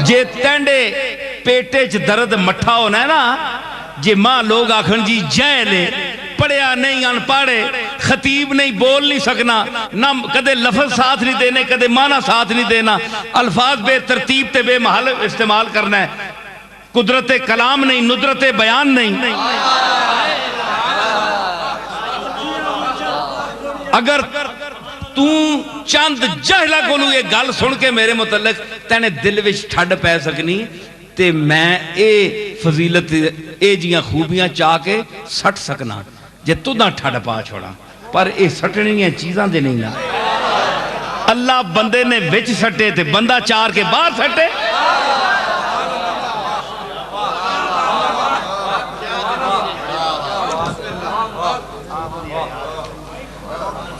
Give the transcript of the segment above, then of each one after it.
جے تینڈے پیٹے چ درد مٹھا ہونا ہے نا، جے ماں لوگ آکھن جی جہلے پڑھیا نہیں ان پڑھے خطیب نہیں بول نہیں سکنا، نہ کدے لفظ ساتھ نہیں دینے کدے معنی ساتھ نہیں دینا، الفاظ بے ترتیب تے بے محل استعمال کرنا ہے، قدرت کلام نہیں ندرت بیان نہیں۔ اگر تو چند جہلہ کو لوں یہ گل سن کے میرے متعلق تینے دل وچ ٹھڈ پہ سکنی تے میں اے فضیلت اے جیاں خوبیاں چاہ کے سٹ سکنا جے تو نہ ٹھڈ پا چھوڑا، پر اے سٹنیاں چیزاں دے نہیں نا۔ اللہ بندے نے وچ سٹے تے بندہ چار کے باہر سٹے۔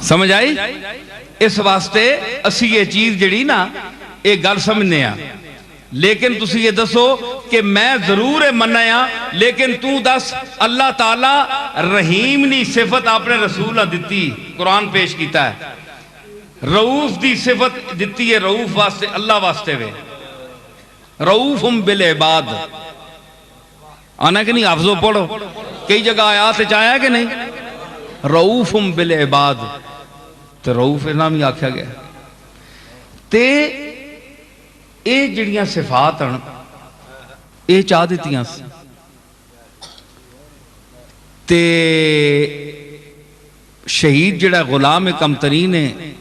سمجھ آئی؟ اس واسطے اسی یہ چیز جڑی نا ایک گل سمجھنے ہیں، لیکن تسی یہ دسو کہ میں ضرور منایا لیکن تو دس اللہ تعالیٰ رحیم نی صفت اپنے رسولہ دیتی، قرآن پیش کیتا ہے، رؤوف دی صفت دیتی ہے رؤوف واسطے اللہ واسطے وے، رؤوفم بالعباد آنا کہ نہیں؟ حافظو پڑھو کئی جگہ آیات چاہیا ہے کہ نہیں؟ رؤوفم بالعباد تو رؤوف نام ہی آکھا گیا تے اے جڑیاں صفات ہیں اے چاہ دیتیاں تے شہید جڑا غلام کمترین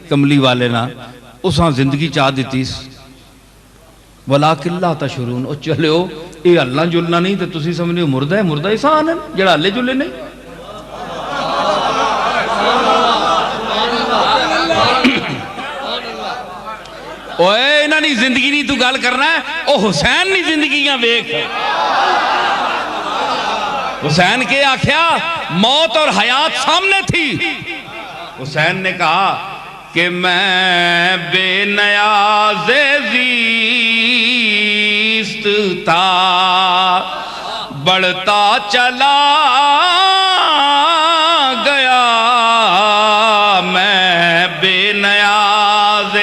کملی والے نا اساں زندگی چاہ دیتی وَلَاكِنْ لَا تَشْعُرُونَ او چلے ہو اے اللہ جلنا نہیں تے تسی سمجھنے ہو مردہ ہے، مردہ انسان ہے جڑا اللہ جلے نہیں۔ اوے انہاں نہیں زندگی نہیں تو گال کرنا ہے، او حسین نہیں زندگیاں بیک حسین کے آکھیا موت اور حیات سامنے تھی، حسین نے کہا کہ میں بے نیاز زیست تھا بڑھتا چلا گیا، میں بے نیاز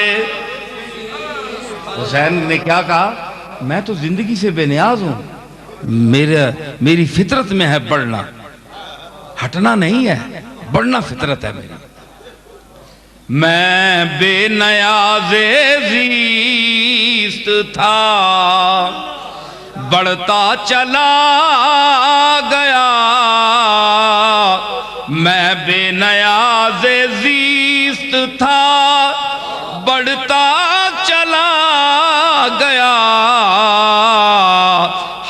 حسین نے کیا کہا میں تو زندگی سے بے نیاز ہوں، میری فطرت میں ہے بڑھنا، ہٹنا نہیں ہے، بڑھنا فطرت ہے میری۔ میں بے نیاز زیست تھا بڑھتا چلا گیا، میں بے نیاز زیست تھا بڑھتا چلا گیا،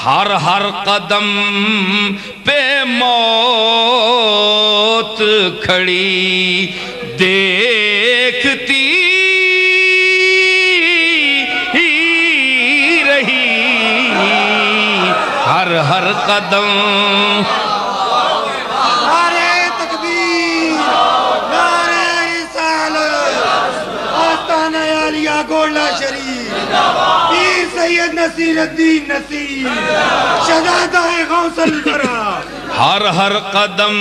ہر ہر قدم پہ موت کھڑی دیکھتی رہی، ہر ہر قدم نعرہ تکبیر، نعرہ رسالت، آستانہ عالیہ گولڈا شریف، پیر سید نصیر الدین نصیر، شہزادہ غوث الورا، ہر ہر قدم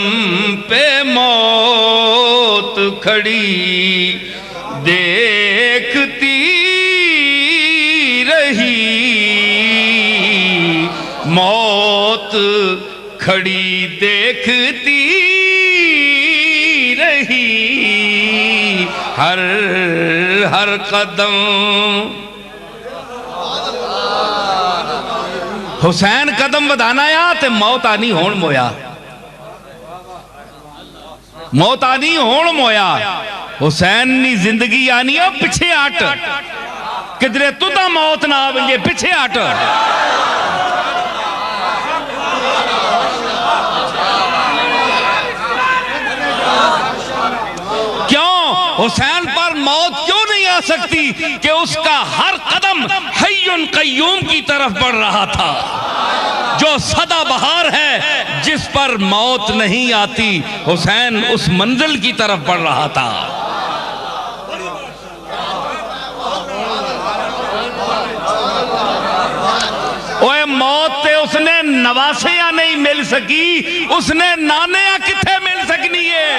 پہ موت کھڑی دیکھتی رہی، موت کھڑی دیکھتی رہی، ہر ہر قدم۔ حسین قدم بدانا یا تے موت آنی ہون مویا، موت آنی ہون مویا، حسین نی زندگی آنی ہے پچھے آٹ، کدرے تو دا موت نہ آونگے پچھے آٹ۔ کیوں حسین پر موت کیوں نہیں آ سکتی کہ اس کا ہر قدم حی قیوم کی طرف بڑھ رہا تھا، جو سدا بہار ہے جس پر موت نہیں آتی، حسین اس منزل کی طرف بڑھ رہا تھا۔ اوہ موت تے اس نے نواسیاں نہیں مل سکی، اس نے نانیاں کتھے مل سکنی ہے۔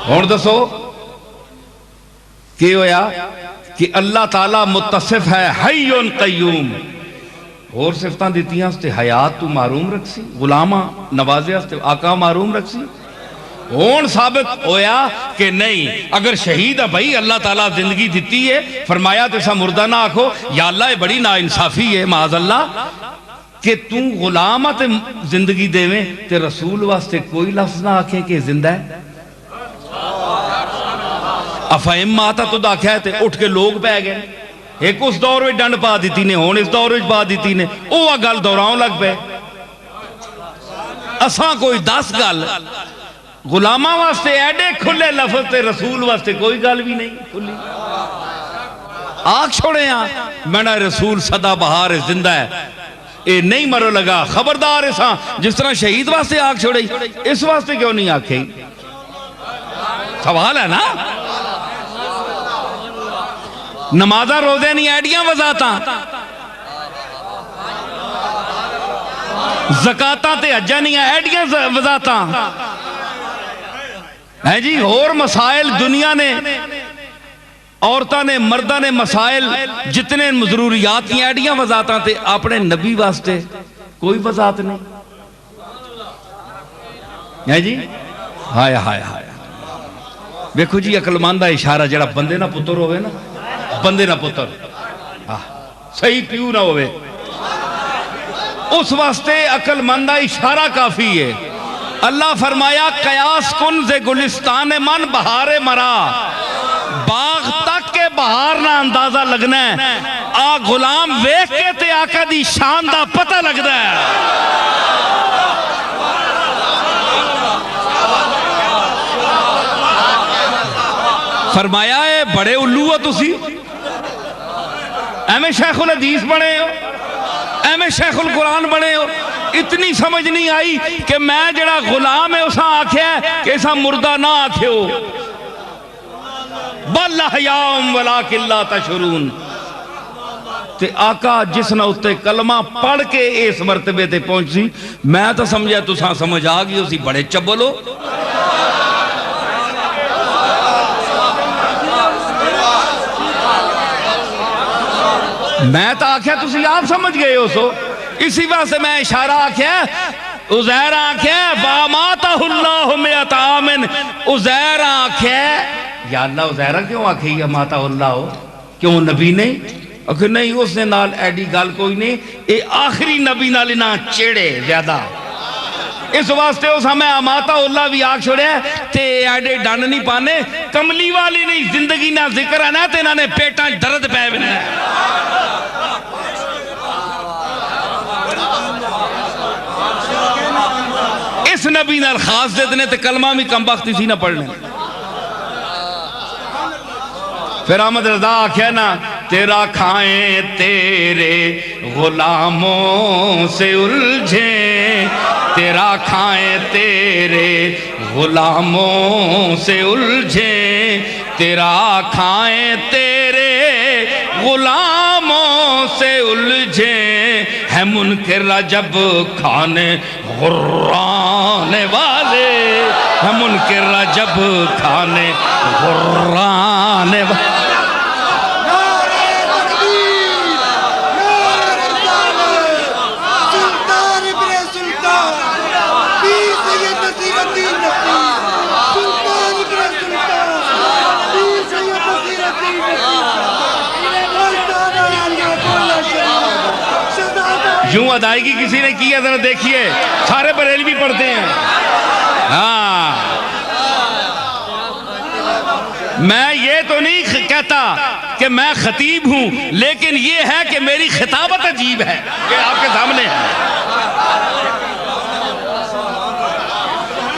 ہون دسو کہ ہویا کہ اللہ تعالیٰ متصف ہے حیٌ قیوم، اور صفتاں دیتیاں اس تے حیات تو معروم رکھ سی، غلامہ نوازے اس تے آقا معروم رکھ سی. ہون ثابت ہویا کہ نہیں، اگر شہید ہے بھائی اللہ تعالیٰ زندگی دیتی ہے، فرمایا تو ایسا مردہ نہ آکھو یا اللہ یہ بڑی ناانصافی ہے معاذ اللہ کہ تو غلامہ تے زندگی دے میں تے رسول واسطے کوئی لفظ نہ آکھے کہ زندہ ہے. افہم آتا تو دا کہتے اٹھ کے لوگ پہ گئے، ایک اس دور میں ڈنڈ پا دیتی نے، ہون اس دور میں پا دیتی نے، او گل دوراؤں لگ پہ. اساں کوئی 10 گل غلامہ واسطے ایڈے کھلے لفظ تے رسول واسطے کوئی گل بھی نہیں کھلی. آگ چھوڑے ہیں میڈا رسول صدا بہار زندہ ہے، اے نہیں مرو لگا خبردار اساں جس طرح شہید واسطے آگ چھوڑے اس واسطے کیوں نہیں آکھیں؟ سوال ہے نا. نمازہ روزے نہیں ایڈیاں وزاتاں، زکاتاں تے حجاں نہیں ایڈیاں وزاتاں ہے جی. اور مسائل دنیا نے، عورتاں نے، مردہ نے مسائل جتنے ضروریات کی ایڈیاں وزاتاں تے اپنے نبی واسطے کوئی وزات نہیں ہے جی. ہائے ہائے ہائے دیکھو جی عقل مند اشارہ جڑا بندے نہ پتر ہوئے نا، بندے نہ پتر صحیح پیو نہ ہوئے، اس واسطے عقل مند اشارہ کافی ہے. اللہ فرمایا قیاس کن سے گلستان من بہار مرا، باغ تک کے بہار نہ اندازہ لگنا ہے، آ غلام ویکھ کے تے آقا دی شان دا پتہ لگدا ہے. فرمایا ہے بڑے الو ہو تسی، ایمیں شیخ الحدیث بڑے ہو، ایمیں شیخ القرآن بڑے ہو. اتنی سمجھ نہیں آئی کہ میں جڑا غلام ہے اسا آکھیا ہے کہ اسا مردہ نہ آکھے ہو. بل احیاء ولکن لا تشعرون. تے آقا جس نہ اتے کلمہ پڑھ کے اس مرتبے تے پہنچ سی، میں تو سمجھا تساں سمجھ آ گئی اسی بڑے چبل ہو. میں تو آکھیا تسی آپ سمجھ گئے ہو سو، اسی واسطے میں اشارہ آکھیا عزیر آکھیا وَامَاتَهُ اللَّهُ مِئَةَ عَامٍ. عزیر آکھیا یا اللہ عزیرہ کیوں آکھیا یا ماتا اللہ کیوں نبی نہیں؟ اکھر نہیں اس نے نال ایڈی گال کوئی نہیں، اے آخری نبی نال نہ چیڑے زیادہ، اس واسطے اس ہمیں ماتا اللہ بھی آگ چھوڑے ہیں تے ایڈے ڈانڈ نہیں پانے. کملی والی نہیں زندگی نہ ذکر ہے نا تے انہوں نے پیٹاں درد پہ بنا ہے. اس نبی نال خاص دیدنے تے کلمہ بھی کم بختی سی نہ پڑھنے. پھر احمد رضا آکھیا نا تیرا کھائیں تیرے غلاموں سے الجھیں، تیرا کھائیں تیرے غلاموں سے الجھیں، تیرا کھائیں تیرے غلاموں سے الجھیں، ہے منکر جب کھانے غرانے والے، ہے منکر جب کھانے غرانے والے. یوں ادائیگی کسی نے کی ہے ذرا دیکھیے، سارے بریلوی پڑھتے ہیں. ہاں میں یہ تو نہیں کہتا کہ میں خطیب ہوں، لیکن یہ ہے کہ میری خطابت عجیب ہے کہ آپ کے سامنے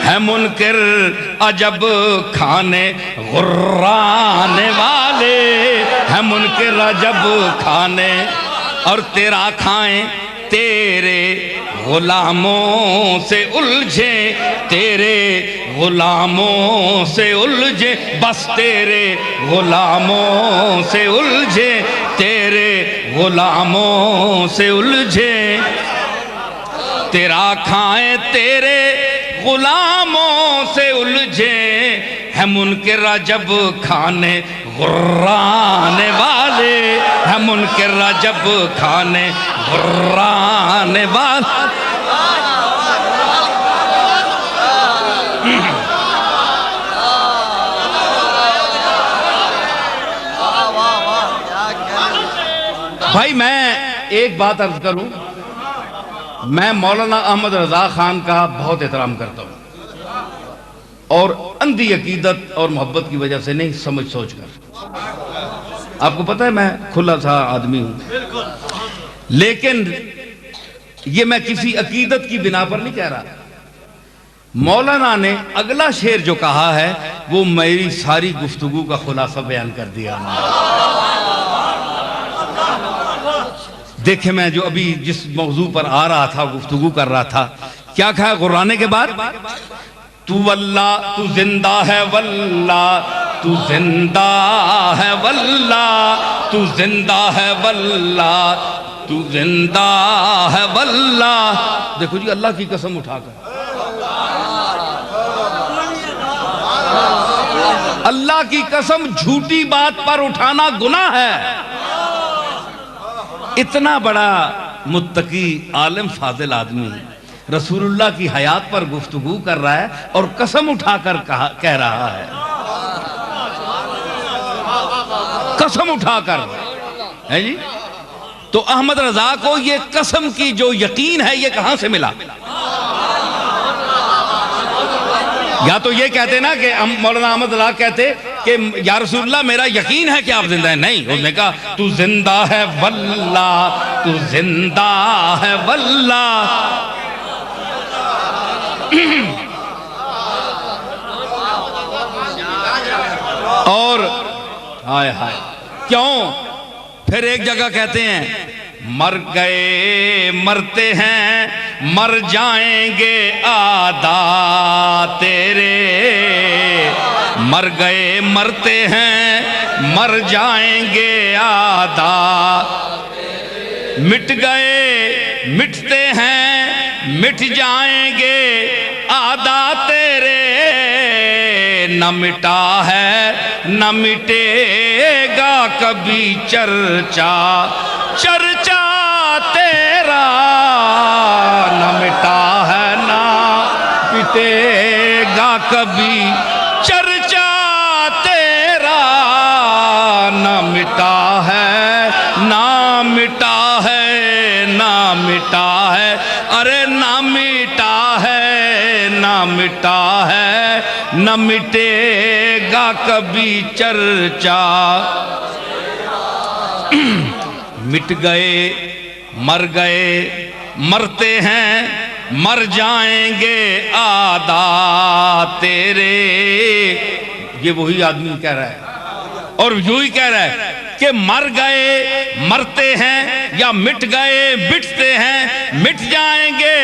ہے منکر عجب کھانے غرانے والے، ہے منکر عجب کھانے، اور تیرا کھائیں تیرے غلاموں سے الجھیں، تیرے غلاموں سے الجھیں، بس تیرے غلاموں سے الجھیں، تیرے غلاموں سے الجھیں، تیرا کھائیں تیرے غلاموں سے الجھیں، ہے منکر جب کھانے غرانے والے، ہے منکر جب کھانے غرانے والے۔ بھائی میں ایک بات عرض کروں، میں مولانا احمد رضا خان کا بہت احترام کرتا ہوں، اور اندھی عقیدت اور محبت کی وجہ سے نہیں، سمجھ سوچ کر۔ آپ کو پتہ ہے میں کھلا سا آدمی ہوں، لیکن یہ میں کسی عقیدت کی بنا پر نہیں کہہ رہا۔ مولانا نے اگلا شعر جو کہا ہے وہ میری ساری گفتگو کا خلاصہ بیان کر دیا۔ دیکھیں میں جو ابھی جس موضوع پر آ رہا تھا، گفتگو کر رہا تھا، کیا کہا غرانے کے بعد؟ تو واللہ تو زندہ ہے واللہ تو زندہ ہے واللہ تو زندہ ہے واللہ تو زندہ ہے واللہ۔ دیکھو جی، اللہ کی قسم اٹھا کر، اللہ کی قسم جھوٹی بات پر اٹھانا گناہ ہے۔ اتنا بڑا متقی عالم فاضل آدمی رسول اللہ کی حیات پر گفتگو کر رہا ہے اور قسم اٹھا کر کہہ رہا ہے، قسم اٹھا کر ہے جی۔ تو احمد رضا کو یہ قسم کی جو یقین ہے یہ کہاں سے ملا؟ یا تو یہ کہتے نا کہ مولانا احمد رضا کہتے کہ یا رسول اللہ میرا یقین ہے کہ آپ زندہ ہیں، نہیں، اس نے کہا تو زندہ ہے واللہ تو زندہ ہے واللہ۔ اور ہائے ہائے کیوں؟ پھر ایک جگہ کہتے ہیں مر گئے مرتے ہیں مر جائیں گے آدھا تیرے، مر گئے مرتے ہیں مر جائیں گے آدھا، مٹ گئے مٹتے ہیں مٹ جائیں گے آدھا تیرے، نہ مٹا ہے نہ مٹے گا کبھی چرچا، چرچا تیرا نہ مٹا ہے نہ مٹے گا کبھی چرچا تیرا، نہ مٹا ہے نہ مٹا ہے نہ مٹا ہے، ارے نہ مٹا ہے نہ مٹا ہے نہ مٹے گا کبھی چرچا۔ مٹ گئے مر گئے مرتے ہیں مر جائیں گے آدھا تیرے، یہ وہی آدمی کہہ رہا ہے، اور یوں ہی کہہ رہا ہے کہ مر گئے مرتے ہیں یا مٹ گئے مٹتے ہیں مٹ جائیں گے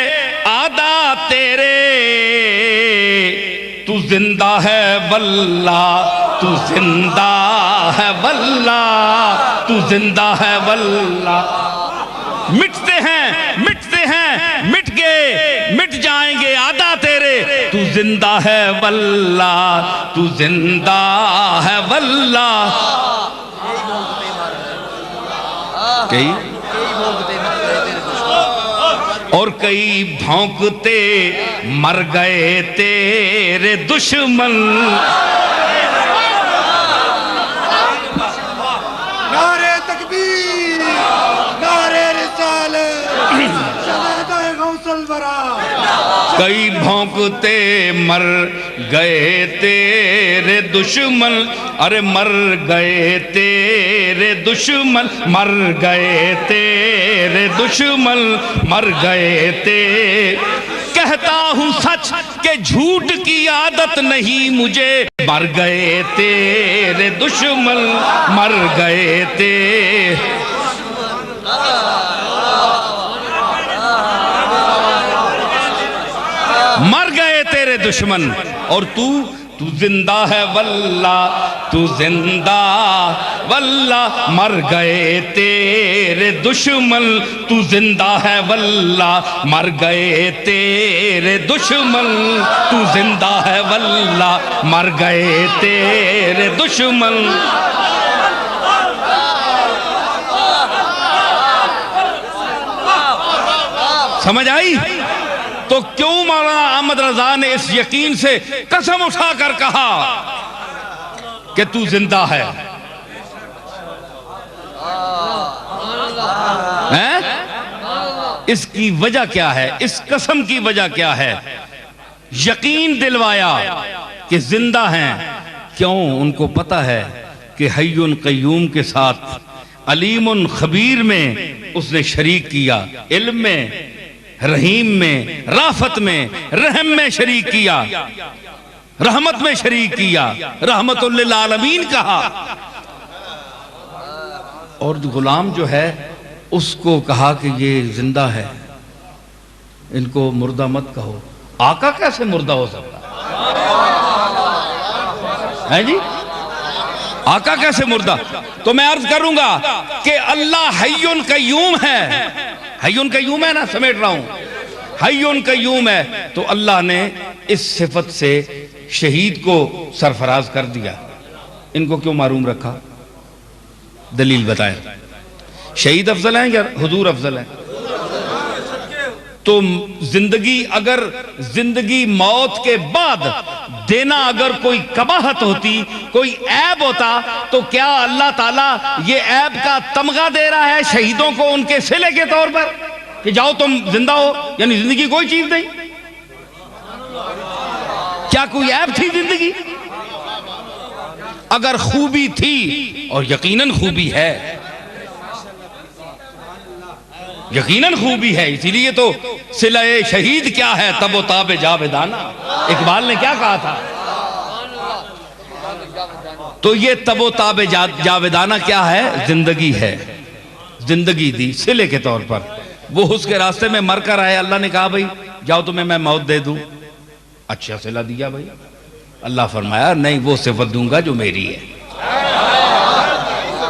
آدھا تیرے، تو زندہ ہے واللہ تو زندہ ہے واللہ تو زندہ ہے واللہ۔ مٹتے ہیں مٹ گئے مٹ جائیں گے آدھا تیرے، تو زندہ ہے واللہ تو زندہ ہے واللہ۔ اور کئی بھونکتے مر گئے تیرے دشمن، نعرہ تکبیر، نعرہ رسالت، شہادہ غوث الورا۔ کئی بھونکتے مر گئے تیرے دشمن، ارے مر گئے تیرے دشمن، مر گئے تیرے دشمن، مر گئے تیرے، کہتا ہوں سچ کہ جھوٹ کی عادت نہیں مجھے، مر گئے تیرے دشمن مر گئے تیرے، مر گئے تیرے دشمن، اور تو تو زندہ ہے واللہ تو زندہ واللہ مر گئے تیرے دشمن تو زندہ ہے واللہ مر گئے تیرے دشمن تو زندہ ہے واللہ مر گئے تیرے دشمن سمجھ آئی؟ تو کیوں مولانا احمد رضا نے اس یقین سے قسم اٹھا کر کہا کہ تو زندہ ہے؟ اس کی وجہ کیا ہے؟ اس قسم کی وجہ کیا ہے؟ یقین دلوایا کہ زندہ ہیں. کیوں؟ ان کو پتا ہے کہ حی قیوم کے ساتھ علیم خبیر میں اس نے شریک کیا، علم میں، رحیم میں، رافت میں، رحم میں شریک کیا، رحمت میں شریک کیا، رحمت للعالمین کہا. اور غلام جو ہے اس کو کہا کہ یہ زندہ ہے، ان کو مردہ مت کہو. آقا کیسے مردہ ہو سکتا ہے جی؟ آقا کیسے مردہ؟ تو میں عرض کروں گا کہ اللہ حی قیوم ہے. حی قیوم ہے نا، سمیٹ رہا ہوں، حی قیوم ہے. تو اللہ نے اس صفت سے شہید کو سرفراز کر دیا. ان کو کیوں معروم رکھا؟ دلیل بتائیں. شہید افضل ہیں یا حضور افضل ہیں؟ تو زندگی، اگر زندگی موت کے بعد دینا اگر کوئی قباحت ہوتی، کوئی عیب ہوتا، تو کیا اللہ تعالیٰ یہ عیب کا تمغہ دے رہا ہے شہیدوں کو ان کے صلے کے طور پر کہ جاؤ تم زندہ ہو؟ یعنی زندگی کوئی چیز نہیں. کیا کوئی عیب تھی زندگی؟ اگر خوبی تھی، اور یقیناً خوبی ہے، یقیناً خوبی ہے، اسی لیے تو صلہ شہید کیا ہے؟ تب و تاب جاویدانہ. اقبال نے کیا کہا تھا؟ تو یہ تب و تاب جاویدانہ کیا ہے؟ زندگی ہے. زندگی دی صلے کے طور پر. وہ اس کے راستے میں مر کر آئے، اللہ نے کہا بھئی جاؤ تمہیں میں موت دے دوں. اچھا صلہ دیا بھئی. اللہ فرمایا نہیں، وہ صفت دوں گا جو میری ہے.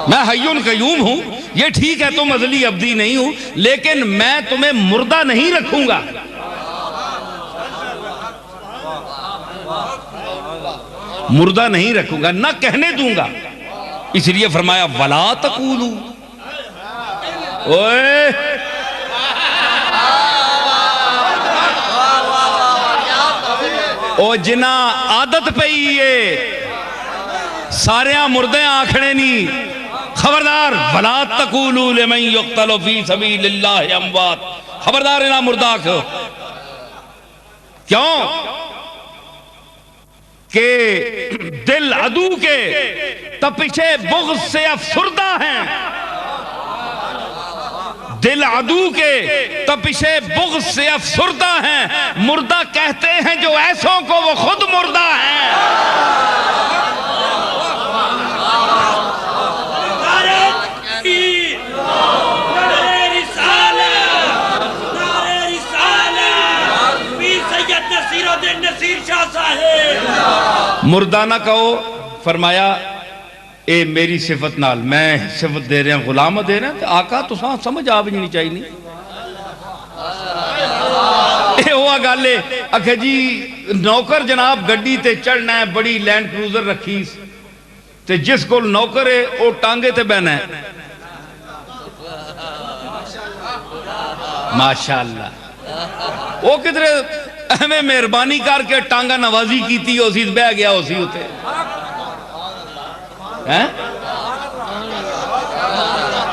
میں حی قیوم ہوں، یہ ٹھیک ہے تم ازلی ابدی نہیں ہوں، لیکن میں تمہیں مردہ نہیں رکھوں گا. مردہ نہیں رکھوں گا، نہ کہنے دوں گا. اس لیے فرمایا وَلَا تَقُولُوا. اوئے او جنا عادت پئی ہے ساریاں مردے آکھڑے نہیں. خبردار وَلَا تَقُولُوا لِمَنْ يُقْتَلُ فِي سَبِيلِ اللَّهِ اموات. خبردار انہا مردہ آکھو. کیوں؟ کہ دل عدو کے تپشے بغض سے افسردہ ہیں. دل عدو کے تپشے بغض سے افسردہ ہیں. مردہ کہتے ہیں جو ایسوں کو وہ خود مردہ ہیں. مردہ نہ کہو. فرمایا اے میری صفت نال میں صفت دے رہے ہیں، غلام دے رہے ہیں. تو آقا تو سمجھ آ بھی نہیں چاہیے نہیں. اے ہوا گالے اکھے جی نوکر جناب گڈی تے چڑھنا ہے، بڑی لینڈ کروزر رکھی تے جس کو نوکر ہے وہ ٹانگے تے بہنا ہے. ماشاءاللہ وہ کدھر ہمیں مہربانی کر کے ٹانگا نوازی کی تھی، اسی بہ گیا اسی ہوتے.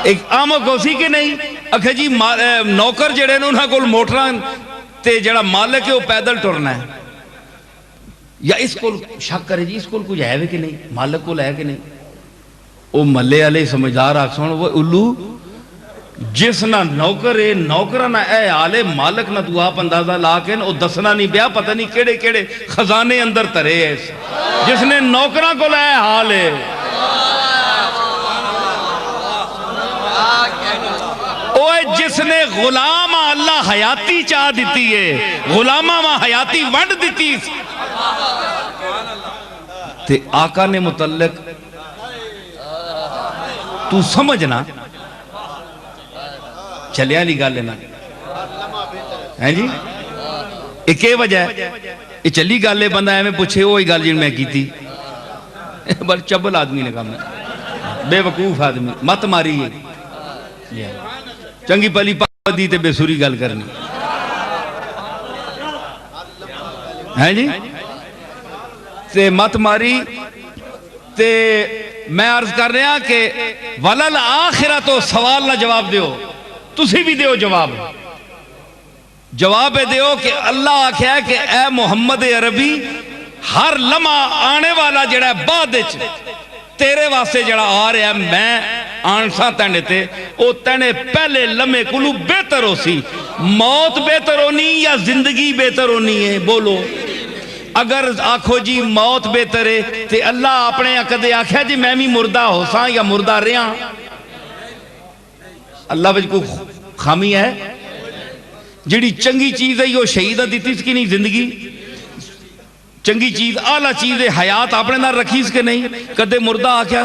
ایک آمک اسی کے نہیں. اکھے جی نوکر جڑے نے انہاں کو موٹران تے جڑا مالک ہے وہ پیدل ٹرنا ہے. یا اس کو شک کرے جی اس کو کچھ ہے کہ نہیں، مالک کو ہے کہ نہیں. وہ ملے والے سمجھدار آکسون وہ الو جس نہ نوکر ہے نوکرہ نہ اے آلے مالک نہ تو آپ اندازہ لاکن او دسنا نہیں بیا پتہ نہیں کیڑے کیڑے خزانے اندر ترے ہے. جس نے نوکرہ کو لائے حال ہے. اوے جس نے غلام اللہ حیاتی چاہ دیتی ہے، غلامہ ماں حیاتی ونڈ دیتی. تے آقا نے متعلق تو سمجھنا چلیا نہیں گل لینا ہیں جی ایک وجہ ہے یہ چلی گل ہے بندہ ہے میں پوچھے وہی گل جن میں کی تھی بڑا چبل آدمی نے کام بے وقوف آدمی مت ماری ہے چنگی پلی پا دی تے بے سوری گل کرنی ہیں جی تے مت ماری تے میں عرض کر رہا کہ وَلَلْ آخِرَتُ سوال نہ جواب دیو تسی بھی دیو جواب دیو کہ اللہ آکھیا ہے کہ اے محمد عربی ہر لمحہ آنے والا جڑا ہے بعد تیرے واسطے جڑا آ رہا ہے میں آنسا تینے تے او تینے پہلے لمحے کلو بہتر ہو سی موت بہتر ہونی یا زندگی بہتر ہونی ہے بولو اگر آکھو جی موت بہتر ہے تے اللہ اپنے کدے آکھیا جی میں بھی مردہ ہو ساں یا مردہ رہاں اللہ وجہ کو خامی ہے جڑی چنگی چیز ہے یہ شہیدہ دیتی اس کی نہیں زندگی چنگی چیز اعلیٰ چیز ہے حیات آپ نے نہ رکھی اس کے نہیں کدے مردہ آکھیا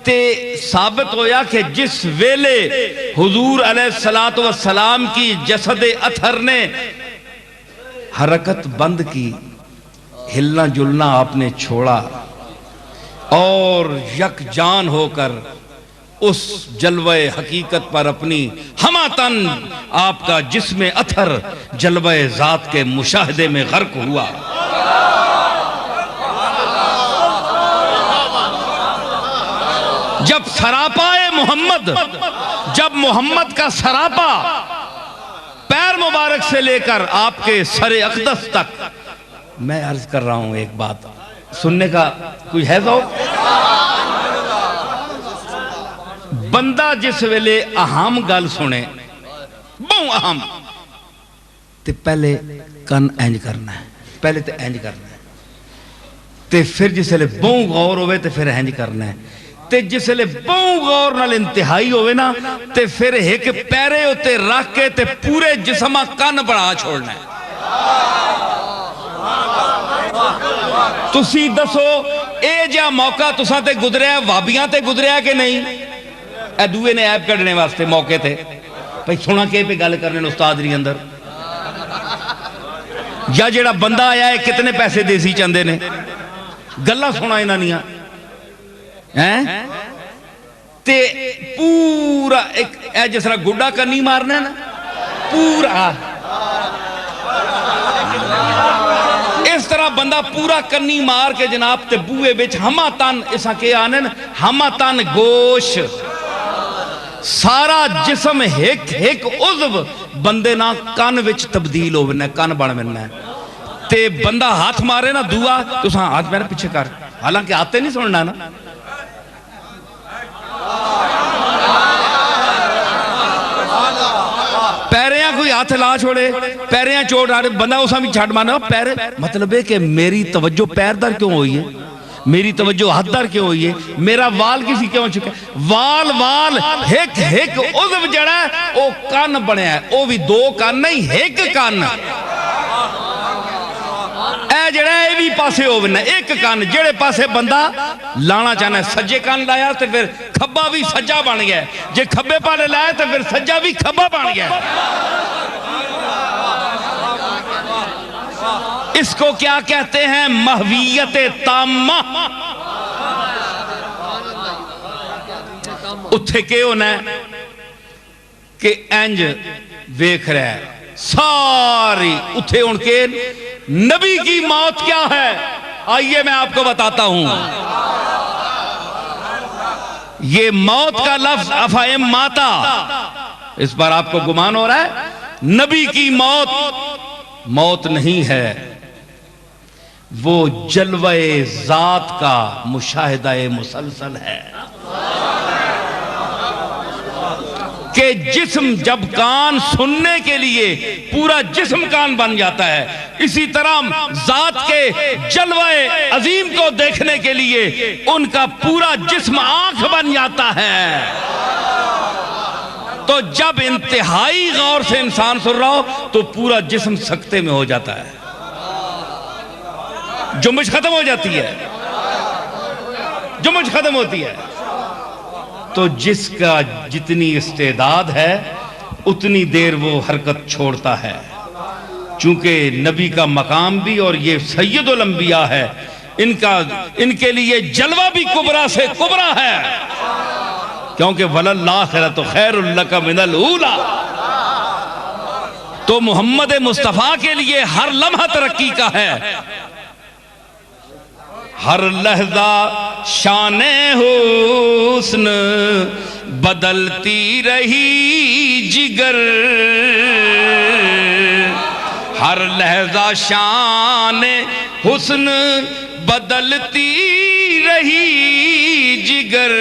تے ثابت ہویا کہ جس ویلے حضور علیہ السلام کی جسد اطہر نے حرکت بند کی ہلنا جلنا آپ نے چھوڑا اور یک جان ہو کر اس جلوہ حقیقت پر اپنی ہمہ تن آپ کا جسم اطہر جلوہ ذات کے مشاہدے میں غرق ہوا جب سراپا محمد جب محمد کا سراپا پیر مبارک سے لے کر آپ کے سر اقدس تک میں عرض کر رہا ہوں ایک بات سننے کا کوئی ہے ذوق بندہ جس ویلے اہم گل سنے بہت اہم تے پہلے کن اینج کرنا ہے پہلے تے اینج کرنا ہے تے پھر جس ویلے بہت غور ہوئے تے پھر اینج کرنا ہے تے جس ویلے بہت غور نال انتہائی ہوئے نا تے پھر ایک پیرے ہوتے رکھ کے تے پورے جسمہ کن بڑھا چھوڑنا ہے تسی دسو اے جا موقع تساں تے گزریا ہے وابیاں تے گزریا کہ نہیں اے دوئے نے ایپ کرنے واسطے موقع تھے بھئی سونا کے پہ گل کرنے استاد نہیں اندر یا جیڑا بندہ آیا ہے کتنے پیسے دیسی چندے نے گلہ سونا ہی نہ نہیں تے پورا ایک اے جس طرح گڈا کرنی مارنا ہے نا پورا اس طرح بندہ پورا کنی مار کے جناب تے بوئے بچ ہمہ تن اسا کے آنے نا ہمہ تن گوش سارا جسم ایک عضو بندے نا کان وچ تبدیل ہو بننا ہے کان بڑھ بننا ہے تے بندہ ہاتھ مارے نا دعا تو ساں ہاتھ میرے پیچھے کر حالانکہ آتے نہیں سننا نا پیریاں کوئی ہاتھ لا چھوڑے پیریاں چوٹ آ رہے بندہ اسا بھی چھاٹ مانا پیر مطلب ہے کہ میری توجہ پیر در کیوں ہوئی ہے میری توجہ ہاتھ در کیوں ہوئی ہے میرا وال کسی کیوں چکا ہے وال ایک عضو جڑا ہے او کان بنے ہے او بھی دو کان نہیں ایک کان اے جڑا ہے بھی پاسے ہو بنا ایک کان جڑے پاسے بندہ لانا چاہنا ہے سجے کان لایا تو پھر کھبا بھی سجا بن گیا جے کھبے پانے لایا تو پھر سجا بھی کھبا بن گیا اس کو کیا کہتے ہیں محویت تامہ اتھے کے ہونا ہے کہ انج ویکھ رہا ہے ساری اتھے ان کے نبی کی موت کیا ہے آئیے میں آپ کو بتاتا ہوں یہ موت کا لفظ افائم ماتا اس پر آپ کو گمان ہو رہا ہے نبی کی موت نہیں ہے وہ جلوہ ذات کا مشاہدہ مسلسل ہے کہ جسم جب کان سننے کے لیے پورا جسم کان بن جاتا ہے اسی طرح ذات کے جلوہ عظیم کو دیکھنے کے لیے ان کا پورا جسم آنکھ بن جاتا ہے تو جب انتہائی غور سے انسان سن رہا ہو تو پورا جسم سکتے میں ہو جاتا ہے جنبش ختم ہو جاتی ہے جمج ختم ہوتی ہے. تو جس کا جتنی استعداد ہے اتنی دیر وہ حرکت چھوڑتا ہے. چونکہ نبی کا مقام بھی اور یہ سید الانبیاء ہے، ان کے لیے جلوہ بھی کبرا سے کبرا ہے، کیونکہ وَلَلْآخِرَةُ خَيْرٌ لَكَ مِنَ الْأُولَى. تو محمد مصطفیٰ کے لیے ہر لمحہ ترقی کا ہے. ہر لحظہ شان حسن بدلتی رہی جگر، ہر لحظہ شان حسن بدلتی رہی جگر،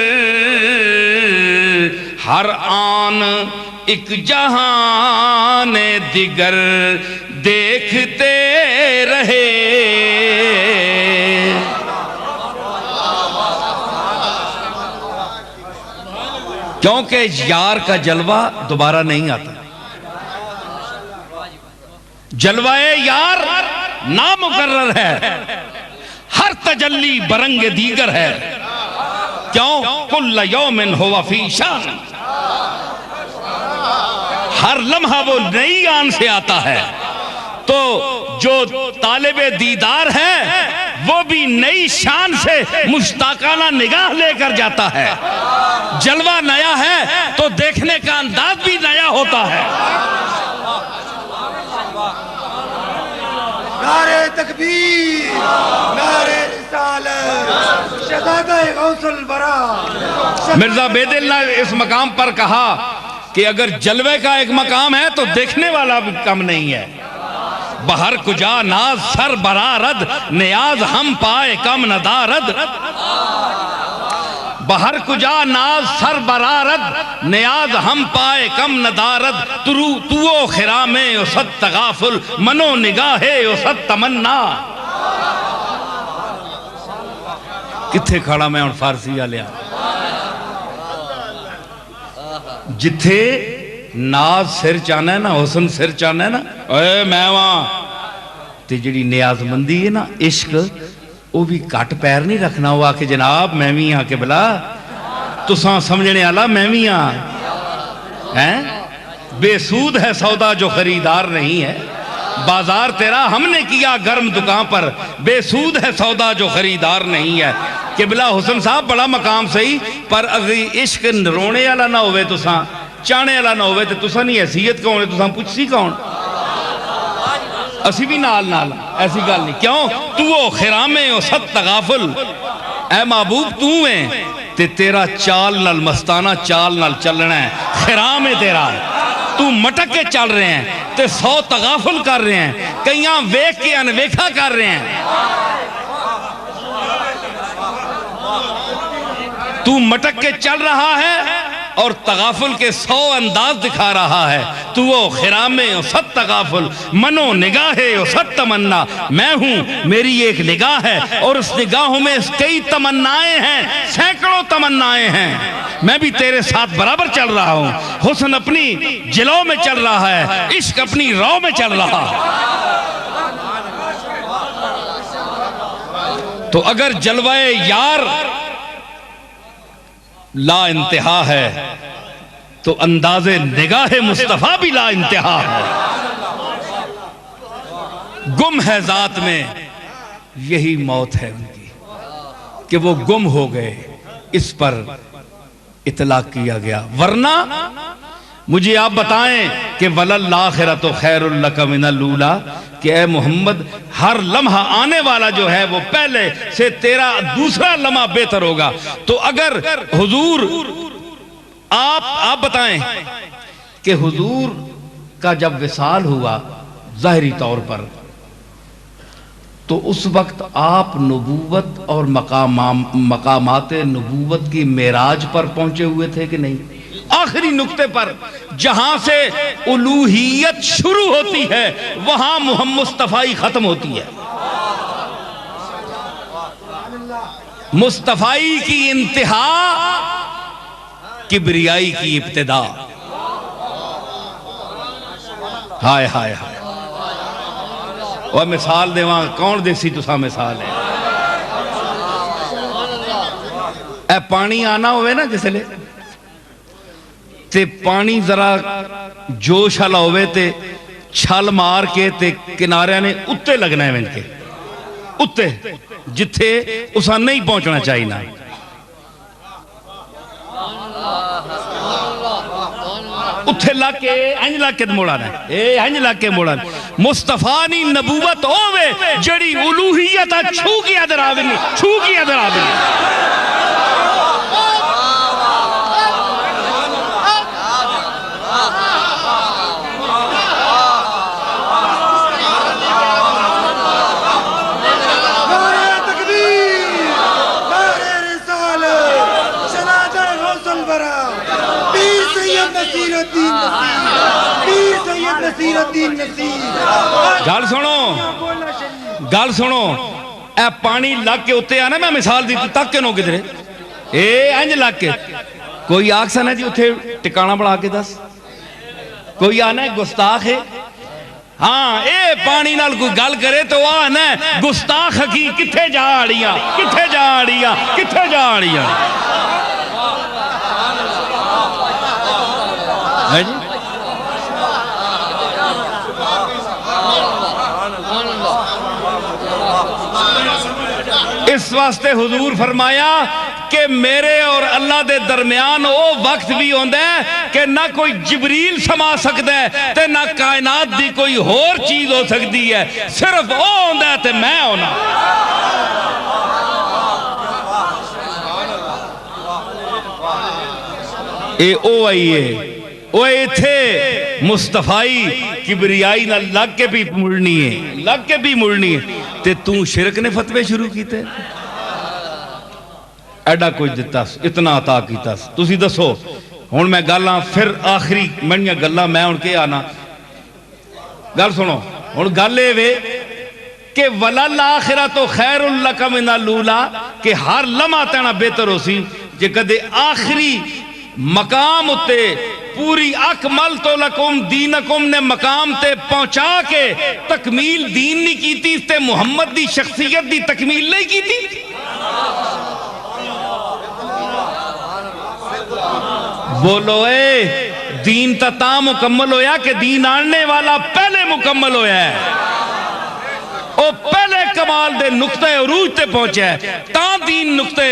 ہر آن ایک جہان دیگر دیکھتے رہے. کیونکہ یار کا جلوہ دوبارہ نہیں آتا. جلوہ یار نامقرر ہے، ہر تجلی برنگ دیگر ہے. کیوں؟ کل یوم ہوا فی شان، ہر لمحہ وہ نئی آن سے آتا ہے. تو جو طالب دیدار ہے وہ بھی نئی شان سے مشتاقانہ نگاہ لے کر جاتا ہے. جلوہ نیا ہے تو دیکھنے کا انداز بھی نیا ہوتا ہے. نعرہ تکبیر، نعرہ رسالت، شہزادہ غوث الورا. مرزا بیدل نے اس مقام پر کہا کہ اگر جلوے کا ایک مقام ہے تو دیکھنے والا بھی کم نہیں ہے. بہر کجا ناز سر برارد، نیاز ہم پائے کم ندارد. بہر کجا ناز سر برارد، نیاز ہم پائے کم ندارد. تو خرامے اسد تغافل، منو نگاہے اسد تمنا. کتھے کھڑا میں اور فارسی آلیا جتھے ناز سر چانا ہے نا، حسن سر چانا ہے نا، اے میں وہاں تے جڑی نیاز مندی ہے نا، عشق وہ بھی کٹ پیر نہیں رکھنا. ہوا کہ جناب میں بھی ہاں قبلہ، تساں سمجھنے والا میں بھی ہاں. بے سود ہے سودا جو خریدار نہیں ہے، بازار تیرا ہم نے کیا گرم دکان پر. بے سود ہے سودا جو خریدار نہیں ہے. قبلہ حسن صاحب بڑا مقام صحیح، پر اگر عشق رونے والا نہ ہوئے تساں، چانے والا نہ ہوئے تو تساں نہیں حیثیت کون ہے، تساں پوچھ سی کون؟ اسی بھی نال ایسی گل نہیں. کیوں؟ تو خرامے و ست تغافل، اے محبوب تو ہیں تے تیرا چال نال مستانہ چال نال چلنا ہے. خرامے تیرا تو مٹک کے چل رہے ہیں تے 100 تغافل کر رہے ہیں، کئیاں ویکھ کے انویکھا کر رہے ہیں. تو مٹک کے چل رہا ہے اور تغافل کے 100 انداز دکھا رہا ہے. تو وہ خرامے و ست تغافل، منو نگاہے و ست تمنا. میں ہوں، میری ایک نگاہ ہے اور اس نگاہوں میں کئی تمنائیں ہیں، سینکڑوں تمنائیں ہیں. میں بھی تیرے ساتھ برابر چل رہا ہوں. حسن اپنی جلوں میں چل رہا ہے، عشق اپنی رو میں چل رہا ہے. تو اگر جلوہ یار لا انتہا ہے تو انداز نگاہ مصطفیٰ بھی لا انتہا ہے. گم ہے ذات میں، یہی موت ہے ان کی کہ وہ گم ہو گئے، اس پر اطلاق کیا گیا. ورنہ مجھے آپ بتائیں کہ وَلَلْآخِرَةُ خَيْرٌ لَكَ مِنَ الْأُولَى، کہ اے محمد ہر لمحہ آنے والا جو ہے وہ پہلے سے تیرا دوسرا لمحہ بہتر ہوگا. تو اگر حضور آپ بتائیں کہ حضور کا جب وصال ہوا ظاہری طور پر، تو اس وقت آپ نبوت اور مقامات نبوت کی معراج پر پہنچے ہوئے تھے کہ نہیں؟ آخری نقطے پر جہاں سے الوہیت شروع ہوتی ہے وہاں محمد مصطفی ختم ہوتی ہے. مصطفی کی انتہا، کبریائی کی ابتدا. ہائے ہائے ہائے. اور مثال دے وہاں کون دیسی تسا مثال ہے؟ اے پانی آنا ہوئے نا جس لے تے پانی ذرا جوش والا ہوئے تے چھل مار کے تے کنارے نے اتے لگنا ہے کے اتے جتھے اسا نہیں پہنچنا چاہیے نا اتھے لاکے انج لاکے موڑانا ہے انج لاکے موڑانا مصطفیٰ نی نبوت ہوئے جڑی الوہیت چھو کی ادر آوینی چھو کی ادر آوینی گال سنو اے پانی لگ کے اتے آنا میں مثال دیتی تک کے نو کدھرے اے انج لگ کے کوئی آگ سا نا جی اتھے ٹکانا بڑھا کے دس کوئی آنا ہے گستاخ ہے ہاں اے پانی نال کوئی گل کرے تو آنا ہے گستاخ کی کتھے جا آڑیاں کتھے جا آڑیاں کتھے جا آڑیاں ہے جی اس واسطے حضور فرمایا کہ میرے اور اللہ دے درمیان او وقت بھی ہوندہ ہے کہ نہ کوئی جبریل سما سکتا ہے تے نہ کائنات دی کوئی اور چیز ہو سکتی ہے صرف او ہوندہ ہے تے میں ہونا اے او آئیے او اے تھے مصطفی کبریائی نہ لگ کے بھی مڑنی ہے لگ کے بھی مڑنی ہے تے تو شرک نے فتوے شروع کیتے ایڈا کوئی دیتا اتنا عطا کیتا تسی دسو ہون میں گالاں پھر آخری منیاں گالاں میں ان کے آنا گال سنو ہون گالے وے کہ وَلَلْ آخِرَةُ خَيْرٌ لَكَ مِنَ الْأُولَىٰ کہ ہر لمحہ تینا بہتر ہو سی جے کدے آخری مقام اتے پوری اکملتو لکم دینکم نے مقام تے پہنچا کے تکمیل دین نہیں کیتی تے محمد دی شخصیت دی تکمیل نہیں کیتی بولو اے دین تا مکمل ہویا کہ دین آنے والا پہلے مکمل ہویا ہے او پہلے کمال دے نقطہ عروج تے پہنچا ہے تا دین نقطہ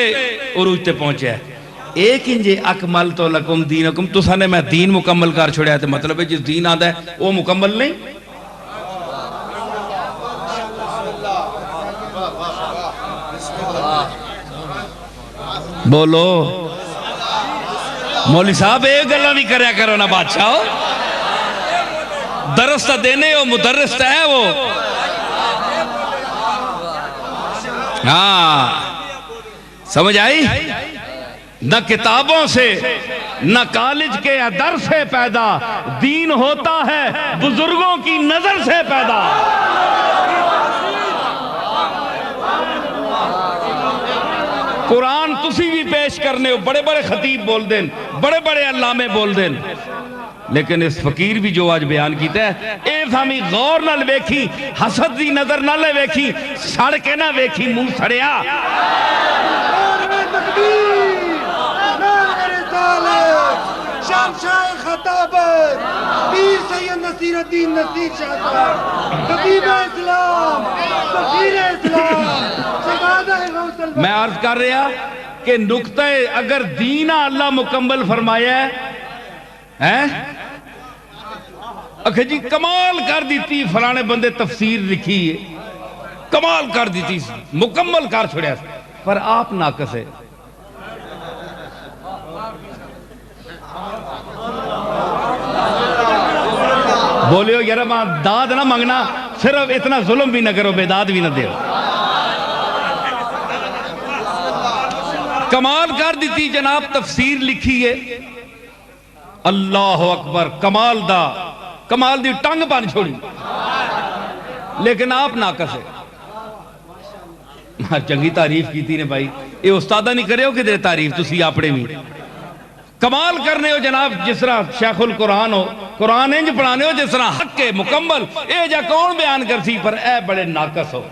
عروج تے پہنچا ہے ایک انجے اکملتو لکم دینکم تو سانے میں دین مکمل کر چھوڑیا تھے مطلب ہے جس دین آدھا ہے وہ مکمل نہیں بولو مولی صاحب ایک گلہ بھی کریا کرو نا بادشاہ ہو درستہ دینے ہو مدرستہ ہے وہ ہاں سمجھ آئی نہ کتابوں سے نہ کالج کے ادر سے پیدا دین ہوتا ہے بزرگوں کی نظر سے پیدا قرآن تسی بھی پیش کرنے ہو بڑے بڑے خطیب بول دیں بڑے بڑے علامے بول دیں لیکن اس فقیر بھی جو آج بیان کیتا ہے اے فامی غور نہ ویکھی حسد دی نظر نہ لے ویکھی سڑ کے نہ ویکھی منہ سڑیا شاہ خطابت پیر سید نصیر الدین نصیر شاہ صاحب خطیب اسلام سفیر اسلام شہزادہ غوث البرا میں عرض کر رہا کہ نقطہ اگر دین اللہ مکمل فرمایا ہے اکھے جی کمال کر دیتی فلانے بندے تفسیر لکھی ہے کمال کر دیتی مکمل کر چھوڑیا پر آپ ناقص ہے بولیو یار ماں داد نہ مانگنا صرف اتنا ظلم بھی نہ کرو بے داد بھی نہ دیو کمال کر دیتی جناب تفسیر لکھی ہے اللہ اکبر کمال دی ٹنگ بن چھوڑی لیکن آپ ناقص ہے چنگی تعریف کی تھی نے بھائی یہ استادہ نہیں کرے ہو کہ دے تعریف تسی اپنے بھی کمال کرنے ہو جناب جس طرح شیخ القرآن ہو قرآن انج پڑھانے ہو جس طرح حق کے مکمل اے جا کون بیان کرتی پر اے بڑے ناقص ہو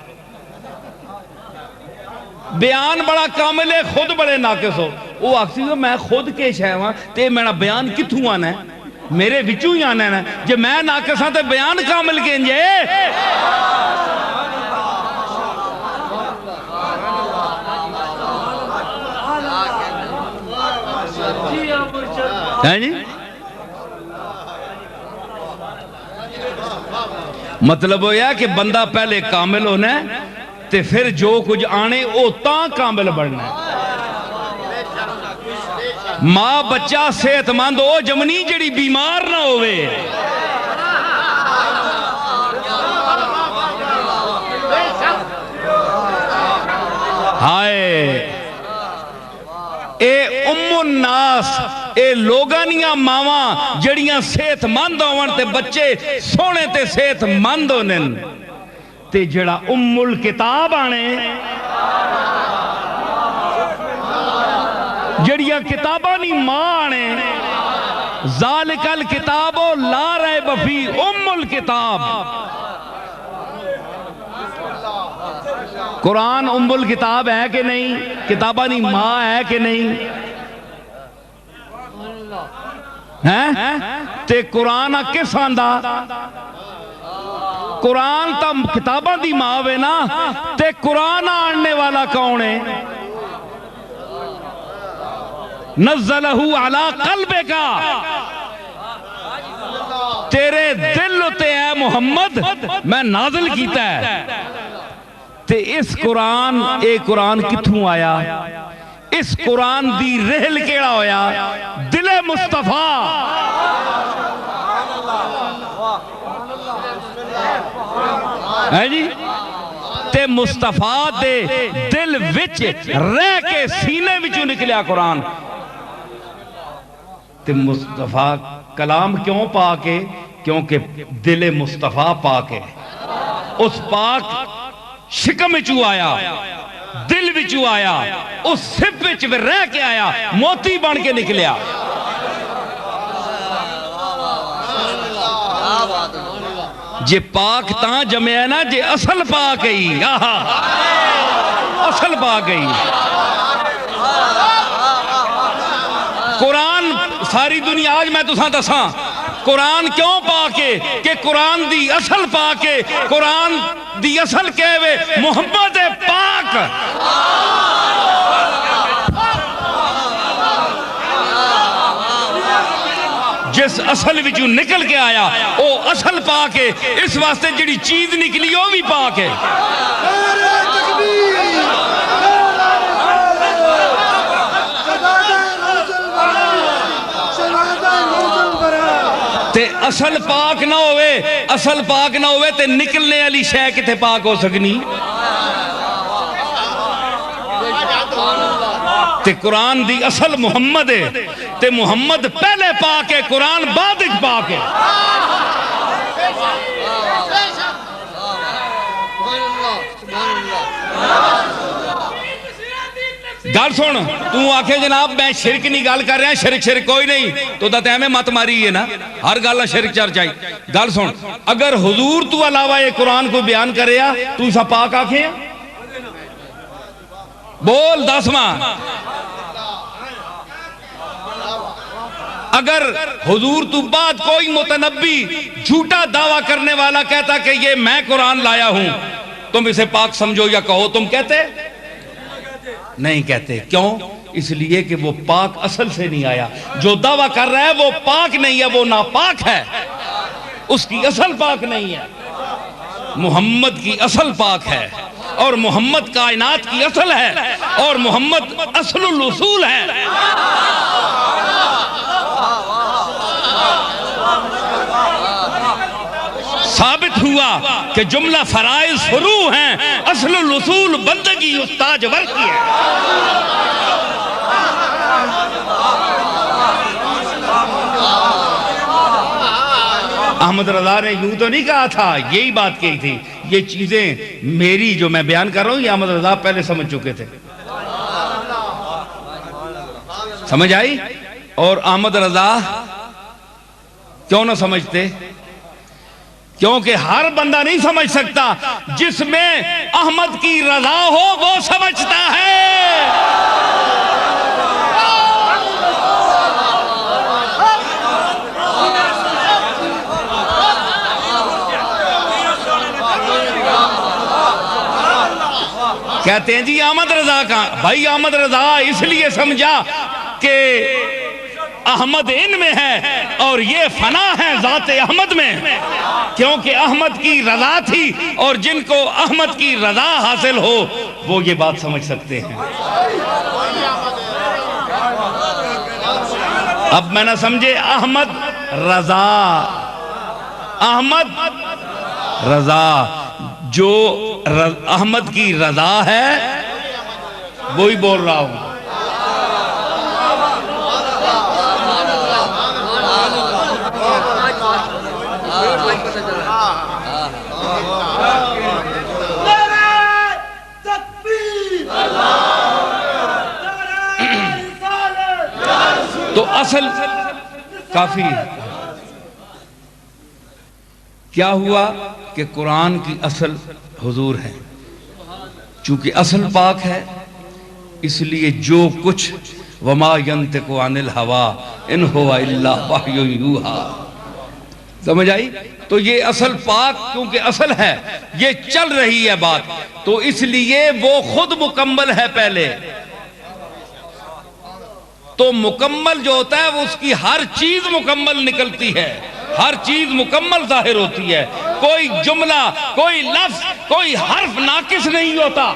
بیان بڑا کامل ہے خود بڑے ناقص ہو وہ آخسی میں خود کے شہ ہاں تے میرا بیان کتھوں آنا ہے میرے وچوں ہی آنا ہے جے میں ناقص ہاں تے بیان کامل کینجے جی مطلب ہویا کہ بندہ پہلے کامل ہونا ہے تے پھر جو کچھ آنے او تاں کامل بڑھنا ہے ماں بچہ صحت مند ہو جمنی جڑی بیمار نہ ہوئے ہائے اے ام الناس اے لوگانیاں ماواں جڑیاں صحت مند ہون تے بچے سونے تے صحت مند ہونن تے جڑا ام الکتاب آنے جڑیاں کتابانی ماں آنے ذالک الکتاب لا ریب فی ام الکتاب قرآن ام الکتاب ہے کہ نہیں کتابانی ماں ہے کہ نہیں تے قرآن کس آندہ قرآن تا کتاباں دی ماں وے نا تے قرآن آنے والا کون ہے نزلہ علی قلبک تیرے دل تے اے محمد میں نازل کیتا ہے تے اس قرآن اے قرآن کتھوں آیا اس قرآن دی رحل کیڑا ہویا دل مصطفیٰ ہے جی تے مصطفیٰ دے دل وچ رہ کے سینے وچوں نکلیا قرآن تے مصطفیٰ کلام کیوں پاکے کیونکہ دل مصطفیٰ پاکے اس پاک شکم وچوں آیا دل وچوں آیا اس سب وچ رہ کے آیا موتی بن کے نکلیا جے پاک تاں جمعہ نا جے اصل پاک ہی اصل پاک ہی قرآن ساری دنیا آج میں تو ساں دساں قرآن کیوں پاکے کہ قرآن دی اصل پاکے قرآن دی اصل کہوے محمد پاک جس اصل وچوں نکل کے آیا او اصل پاک ہے اس واسطے جڑی چیز نکلی وہ بھی پاک ہے تے اصل پاک نہ ہوئے تے نکلنے والی شے کتے پاک ہو سکنی تے قرآن دی اصل محمد ہے تے محمد پہلے پاک ہے قرآن بعد اچ پاک ہے گل سن تو آکھے جناب میں شرک نہیں گل کر رہا شرک کوئی نہیں تو دا تیمیں مت ماری ہے نا ہر گل شرک چرچائی گل سن اگر حضور تو علاوہ یہ قرآن کو بیان کرے تو اسا پاک آکھے بول دسواں اگر حضور تو بعد کوئی متنبی جھوٹا دعویٰ کرنے والا کہتا کہ یہ میں قرآن لایا ہوں تم اسے پاک سمجھو یا کہو تم کہتے نہیں کہتے کیوں اس لیے کہ وہ پاک اصل سے نہیں آیا جو دعویٰ کر رہا ہے وہ پاک نہیں ہے وہ ناپاک ہے اس کی اصل پاک نہیں ہے محمد کی اصل پاک ہے اور محمد کائنات کی اصل ہے اور محمد اصل الاصول ہے ثابت ہوا کہ جملہ فرائض فروع ہیں اصل الاصول بندگی استاج ور کی ہے احمد رضا نے یوں تو نہیں کہا تھا یہی بات کہی تھی یہ چیزیں میری جو میں بیان کر رہا ہوں یہ احمد رضا پہلے سمجھ چکے تھے سمجھ آئی اور احمد رضا کیوں نہ سمجھتے کیونکہ ہر بندہ نہیں سمجھ سکتا جس میں احمد کی رضا ہو وہ سمجھتا ہے کہتے ہیں جی احمد رضا کہاں؟ بھائی احمد رضا اس لیے سمجھا کہ احمد ان میں ہے اور یہ فنا ہے ذات احمد میں، کیونکہ احمد کی رضا تھی، اور جن کو احمد کی رضا حاصل ہو وہ یہ بات سمجھ سکتے ہیں۔ اب میں نہ سمجھے، احمد رضا، احمد رضا، جو احمد کی رضا ہے وہی بول رہا ہوں۔ تو اصل کافی کیا ہوا کہ قرآن کی اصل حضور ہے، چونکہ اصل پاک ہے، اس لیے جو کچھ وما ینطق عن الہوا ان ہوا الا وحی یوحی، سمجھ آئی؟ تو یہ اصل پاک کیونکہ اصل ہے، یہ چل رہی ہے بات، تو اس لیے وہ خود مکمل ہے پہلے، تو مکمل جو ہوتا ہے وہ اس کی ہر چیز مکمل نکلتی ہے، ہر چیز مکمل ظاہر ہوتی ہے، کوئی جملہ، کوئی لفظ، کوئی حرف ناقص نہیں ہوتا۔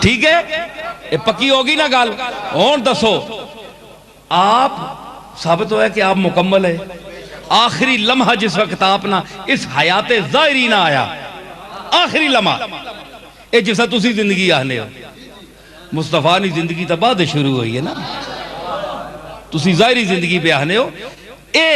ٹھیک ہے، یہ پکی ہوگی نا گال؟ اور دسو، آپ ثابت ہوا ہے کہ آپ مکمل ہے۔ آخری لمحہ جس وقت آپ نہ اس حیات ظاہری نہ آیا، آخری لمحہ اے جیسا تسی زندگی آنے ہو، مصطفیٰ نے زندگی تا بعد شروع ہوئی ہے نا، تسی ظاہری زندگی پہ آنے ہو، اے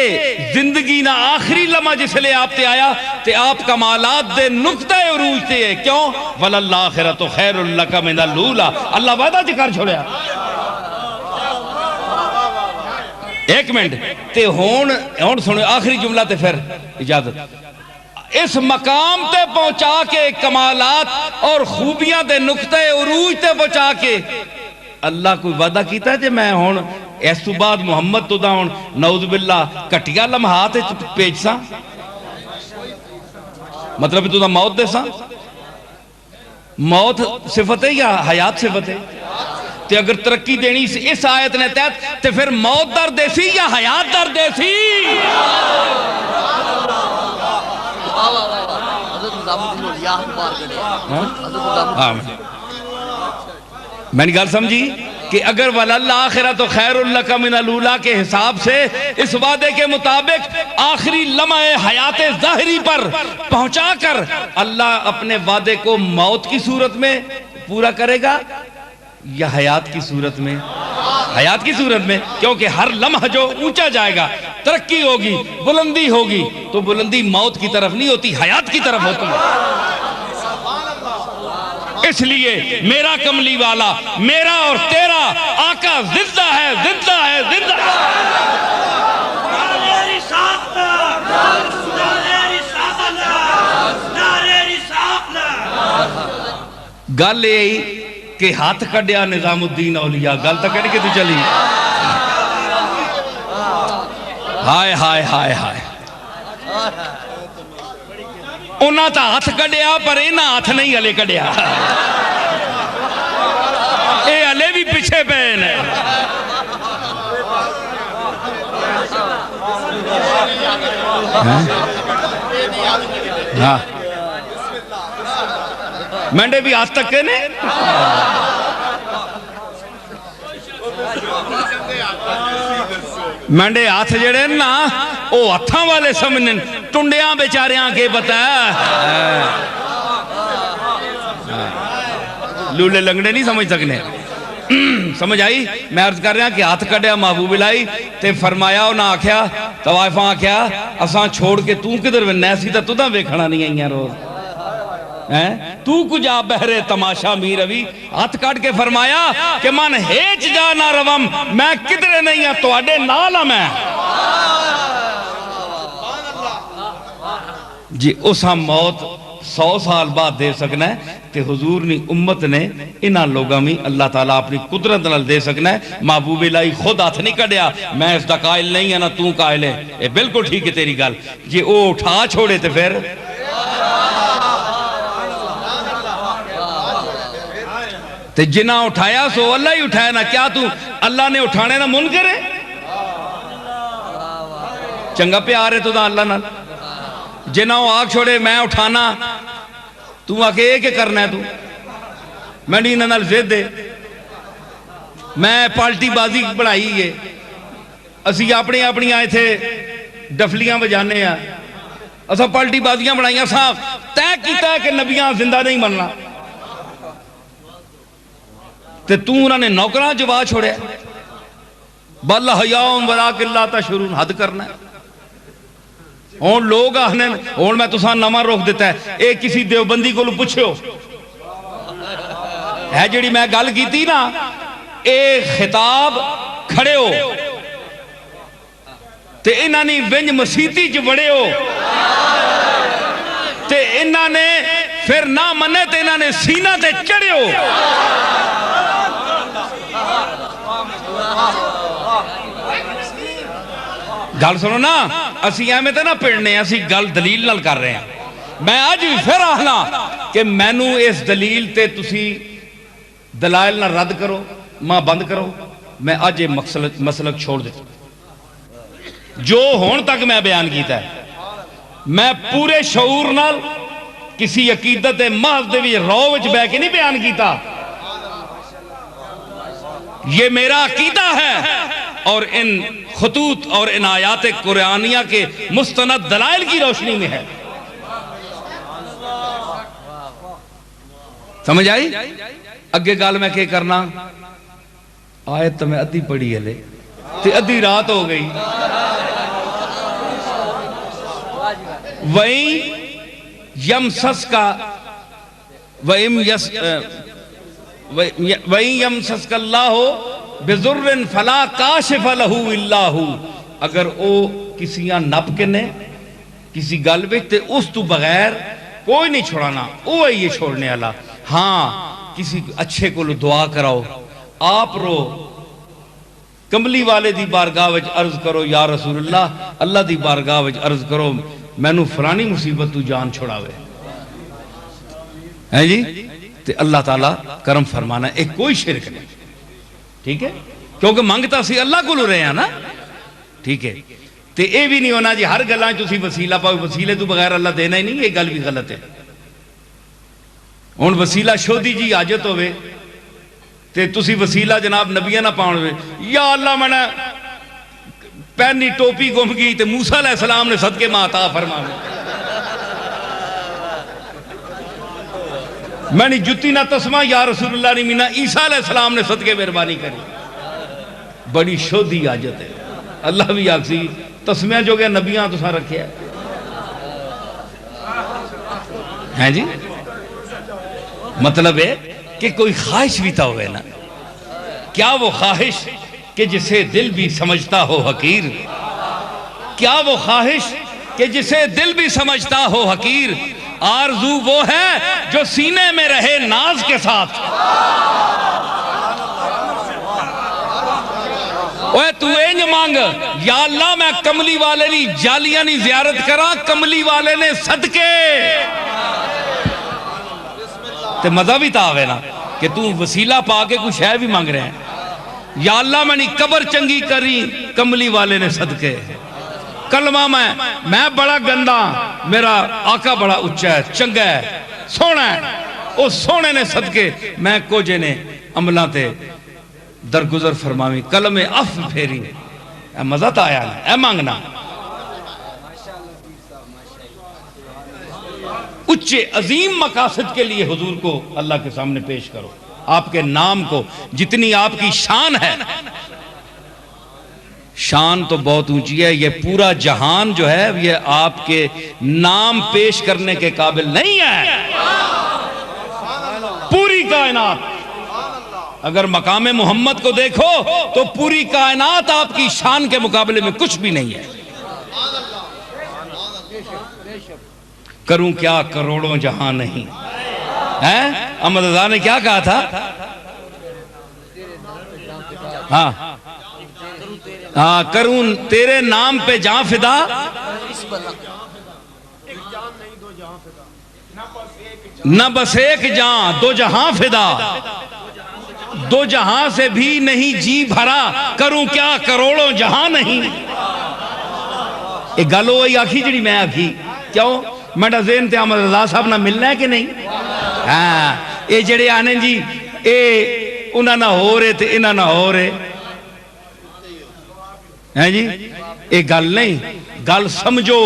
زندگی نہ آخری لمحہ جس لئے آپ تے آیا تے آپ کمالات دے نقطہ عروج تے ہیں، کیوں؟ وَلَلَّآخِرَةُ خَيْرٌ لَكَ مِنَ الْأُولَىٰ، اللہ وعدہ جکار چھوڑیا۔ ایک منٹ تے ہون سنو آخری جملہ تے پھر اجازت، اس مقام تے پہنچا کے کمالات اور خوبیاں دے نقطہ عروج تے پہنچا کے اللہ کوئی وعدہ کیتا ہے جے میں ہون اس تو بعد محمد تو دا ہون نعوذ باللہ کٹیا لمحات پیج سا، مطلب تو دا موت دے سا، موت صفت ہے یا حیات صفت ہے؟ تے اگر ترقی دینی اس آیت نے تحت تے پھر موت در دے سی یا حیات در دے سی؟ میں نے گال سمجھی کہ اگر وَلَلَّآخِرَةُ خَيْرٌ لَكَ مِنَ الْأُولَىٰ کے حساب سے اس وعدے کے مطابق آخری لمحہ حیات ظاہری پر پہنچا کر اللہ اپنے وعدے کو موت کی صورت میں پورا کرے گا یا حیات کی صورت میں؟ حیات کی صورت میں، کیونکہ ہر لمحہ جو اونچا جائے گا، ترقی ہوگی، بلندی ہوگی، تو بلندی موت کی طرف نہیں ہوتی، حیات کی طرف ہوتی ہے۔ اس لیے میرا کملی والا، میرا اور تیرا آقا زندہ ہے، زندہ ہے، زندہ ہے۔ گل یہی کہ ہاتھ کڈیا نظام الدین اولیاء، گل تک کہنے کہ تو چلی ہائے ہائے ہائے ہائے، انہاں تا ہاتھ کڈیا پر انہاں ہاتھ نہیں ہلے کڈیا، اے ہلے بھی پیچھے پہن ہے۔ ہاں مینڈے بھی ہاتھ تک کہنے مینڈے ہاتھ جڑے نا او ہتھاں والے سمجھن، ٹنڈیاں بیچاریاں کے بتا لولے لنگڑے نہیں سمجھ سکنے۔ سمجھ آئی؟ میں عرض کر رہا کہ ہاتھ کڈیا محبوب الہی تے فرمایا او نہ آکھیا طوائفاں آکھیا اساں چھوڑ کے تو کدھر وینا سی تے تُداں ویکھنا نہیں آئیاں روز، تو کجا بہرے تماشا می روی، ہاتھ کٹ کے فرمایا کہ من ہیچ جا نہ روم، میں کدھرے نہیں ہاں تواڈے نال ہاں میں۔ جی اساں موت 100 سال بعد دے سکنا ہے تے حضور نی امت نے انہاں لوگاں میں اللہ تعالیٰ اپنی قدرت نال دے سکنا ہے. محبوب الہی خود ہاتھ نہیں کڈیا میں اس دا قائل نہیں ہے نہ تو قائل ہے. یہ بالکل ٹھیک ہے تیری گل. جے او اٹھا چھوڑے تے پھر تے جنہ اٹھایا سو اللہ ہی اٹھایا نا. کیا تو اللہ نے اٹھانے نہ منکر ہے؟ چنگا پیار ہے تو دا اللہ نال. جنہ وہ آگ چھوڑے میں اٹھانا تو آکے ایک کرنا ہے. تو میں نہیں نال زد دے میں پالٹی بازی بڑھائی ہے. اسی اپنی آئے تھے ڈفلیاں بجانے ہیں. اسا پالٹی بازیاں بڑھائیاں صاحب طے کیتا ہے کہ نبیاں زندہ نہیں بننا تے تو انہوں نے نوکراں جوا چھوڑے. بل حیاء ولیکن لا تشعرون. حد کرنا ہے. اور لوگ آنے اور میں تو سان نمہ روک دیتا ہے. ایک کسی دیوبندی کو پوچھو ہے جڑی میں گل کی تھی نا ایک خطاب کھڑے ہو تے انہاں نے ونج مسیتی جو بڑے ہو تے انہاں نے پھر نہ منے تے انہاں نے سینہ تے چڑھے ہو. گل سنو نا اسی ایمیں تے نہ پڑھنے ہیں اسی گل دلیل نال کر رہے ہیں. میں آج بھی پھر آہنا کہ میں نو اس دلیل تے تسی دلائل نہ رد کرو ماں بند کرو. میں آج یہ مسلک چھوڑ دیتا جو ہون تک میں بیان کیتا ہے. میں پورے شعور نال کسی عقیدت محض دے بھی روج بے کے نہیں بیان کیتا. یہ میرا عقیدہ ہے اور ان خطوط اور ان آیات قرآنیہ کے مستند دلائل کی روشنی میں ہے. سمجھ آئی؟ اگے گال میں کہ کرنا آیت تو میں ادھی پڑھی ہے لے تے ادھی رات ہو گئی. وَإِن يَمْسَسْكَ اللَّهُ بِضُرٍّ فَلَا كَاشِفَ لَهُ إِلَّا هُوَ. اگر او کسیاں نپ کے نے کسی گل تے اس تو بغیر کوئی نہیں چھوڑانا. او ہے یہ چھوڑنے والا. ہاں کسی اچھے کو دعا کراؤ آپ رو کملی والے دی بارگاہ وچ عرض کرو یا رسول اللہ دی بارگاہ وچ عرض کرو میں نو فلانی مصیبت تو جان چھوڑاوے ہے جی تے اللہ تعالیٰ کرم فرمانا. ایک کوئی شرک نہیں. ٹھیک ہے کیونکہ مانگتا سی اللہ کو لو رہے ہیں نا. ٹھیک ہے تے اے بھی نہیں ہونا جی ہر گلائیں تسی وسیلہ پاؤ وسیلے تو بغیر اللہ دینا ہی نہیں. یہ گل بھی غلط ہے. ہون وسیلہ شودی جی آجت ہوئے تے تسی وسیلہ جناب نبیہ نہ پاؤں ہوئے یا اللہ میں نے پہنی ٹوپی گم گئی تے موسیٰ علیہ السلام نے صدقے میں عطا فرمانے. میں نے جتی نہ تسمہ یا رسول اللہ نے مینا عیسیٰ علیہ السلام نے صدقے مہربانی کری. بڑی شودی آجت ہے. اللہ بھی آکسی تسمیہ جو گیا نبیاں تو سا رکھے ہیں جی. مطلب ہے کہ کوئی خواہش بھی تا ہوئے نا. کیا وہ خواہش کہ جسے دل بھی سمجھتا ہو حقیر. کیا وہ خواہش کہ جسے دل بھی سمجھتا ہو حقیر. آرزو وہ ہے جو سینے میں رہے ناز کے ساتھ. اوہ تو اینج مانگ یا اللہ میں کملی والے نہیں جالیاں نہیں زیارت کرا کملی والے نے صدقے تے مزہ بھی تا آوے نا کہ تو وسیلہ پا کے کچھ ہے بھی مانگ رہے ہیں. یا اللہ میں نے قبر چنگی کری کملی والے نے صدقے. کلمہ میں بڑا گندہ میرا آقا بڑا اچھا ہے چنگا ہے سونا ہے. او سونے نے صدقے میں کوجے نے عملہ تے درگزر فرماوی کلمہ اف پھیری. اے مزہ تا آیا نا اے مانگنا. اچھے عظیم مقاصد کے لیے حضور کو اللہ کے سامنے پیش کرو. آپ کے نام کو جتنی آپ کی شان ہے شان تو بہت اونچی ہے. یہ پورا جہان جو ہے یہ آپ کے نام پیش کرنے کے قابل نہیں ہے. پوری کائنات اگر مقام محمد کو دیکھو تو پوری کائنات آپ کی شان کے مقابلے میں کچھ بھی نہیں ہے. کروں کیا کروڑوں جہاں نہیں. احمد رضا نے کیا کہا تھا؟ ہاں کروں تیرے نام پہ جاں فدا. نہ بس ایک جاں دو جہاں فدا، دو جہاں سے بھی نہیں جی بھرا، کروں کیا کروڑوں جہاں نہیں. ایک گل ہوئی آکھی جڑی میں آکھی کیوں میڈا ذہن تے احمد رضا صاحب نہ ملنا ہے کہ نہیں؟ ہاں اے جڑے آنے جی اے انہاں نہ ہو رہے تے انہاں نہ ہو رہے ہیں جی. اے گل نہیں، گل سمجھو،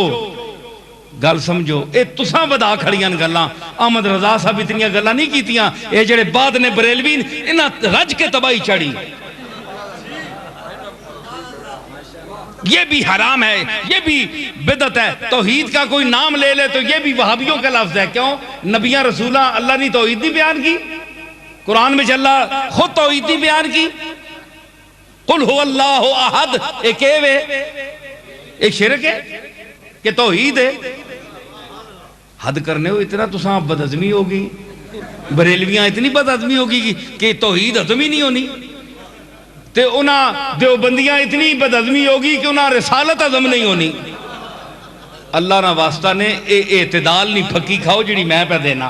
گل سمجھو. اے تساں بدا کھڑیاں گلاں. احمد رضا صاحب اتنی گلاں نہیں کیتیاں. اے جڑے بعد نے بریلوی انہاں رج کے تباہی چڑھی. یہ بھی حرام ہے، یہ بھی بدعت ہے. توحید کا کوئی نام لے لے تو یہ بھی وہابیوں کا لفظ ہے. کیوں؟ نبیاں رسولہ اللہ نے توحید نہیں بیان کی؟ قرآن میں اللہ خود توحید نہیں بیان کی؟ قل هو اللہ احد ایک ایک شرک ہے کہ توحید ہے؟ حد کرنے ہو اتنا تو ساں بدعزمی ہوگی. بریلویاں اتنی بدعزمی ہوگی کہ توحید عظمی نہیں ہونی. تے انہاں دیوبندیاں اتنی بدعزمی ہوگی کہ انہاں رسالت عظم نہیں ہونی. اللہ نہ واسطہ نے اے اعتدال نہیں پھکی کھاؤ جڑی میں پہ دینا.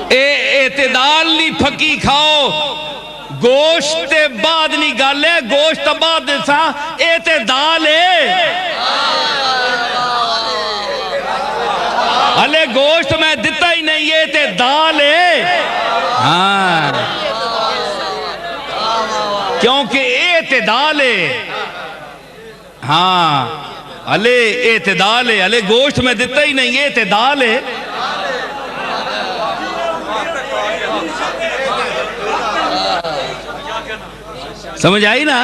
اے اعتدال نہیں پھکی کھاؤ. گوشت بعد نہیں گالے، گوشت بعد دیسا اعتدال ہے. علی گوشت میں دیتا ہی نہیں، یہ اعتدال ہے. ہاں کیونکہ اعتدال ہے. ہاں علی اعتدال ہے. علی گوشت میں دیتا ہی نہیں، یہ اعتدال ہے. سمجھ آئی نا؟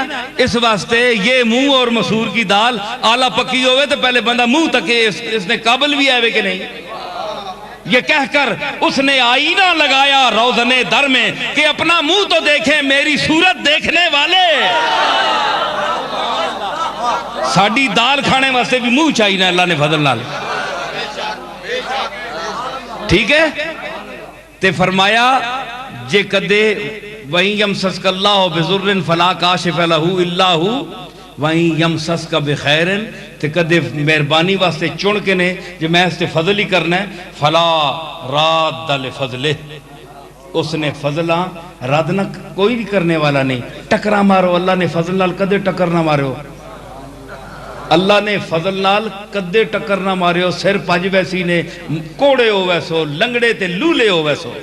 اس واسطے یہ منہ اور مسور کی دال آلہ پکی ہوئے تو پہلے بندہ منہ تکے اس نے قابل بھی آئے کہ نہیں. یہ کہہ کر اس نے آئینہ لگایا روزن در میں کہ اپنا منہ تو دیکھیں میری صورت دیکھنے والے. ساڑی دال کھانے واسطے بھی منہ چاہیے نا اللہ نے فضل نال. ٹھیک ہے؟ تے فرمایا جے کدے وَإِن يَمْسَسْكَ اللَّهُ بِضُرٍّ فَلَا كَاشِفَ لَهُ إِلَّا هُ وَإِن يَمْسَسْكَ بِخَيْرٍ. تے کدے مہربانی واسطے چن کے نے جو میں اس تے فضل ہی کرنا ہے فَلَا رَادَّ لِفَضْلِهِ. اس نے فضلہ رد نہ کوئی بھی کرنے والا نہیں. ٹکرا مارو اللہ نے فضل نال کدے ٹکر نہ مارو. اللہ نے فضل نال کدے ٹکر نہ مارے. سر پج ویسی نے کوڑے ہو ویسو لنگڑے تے لولے ہو ویسو.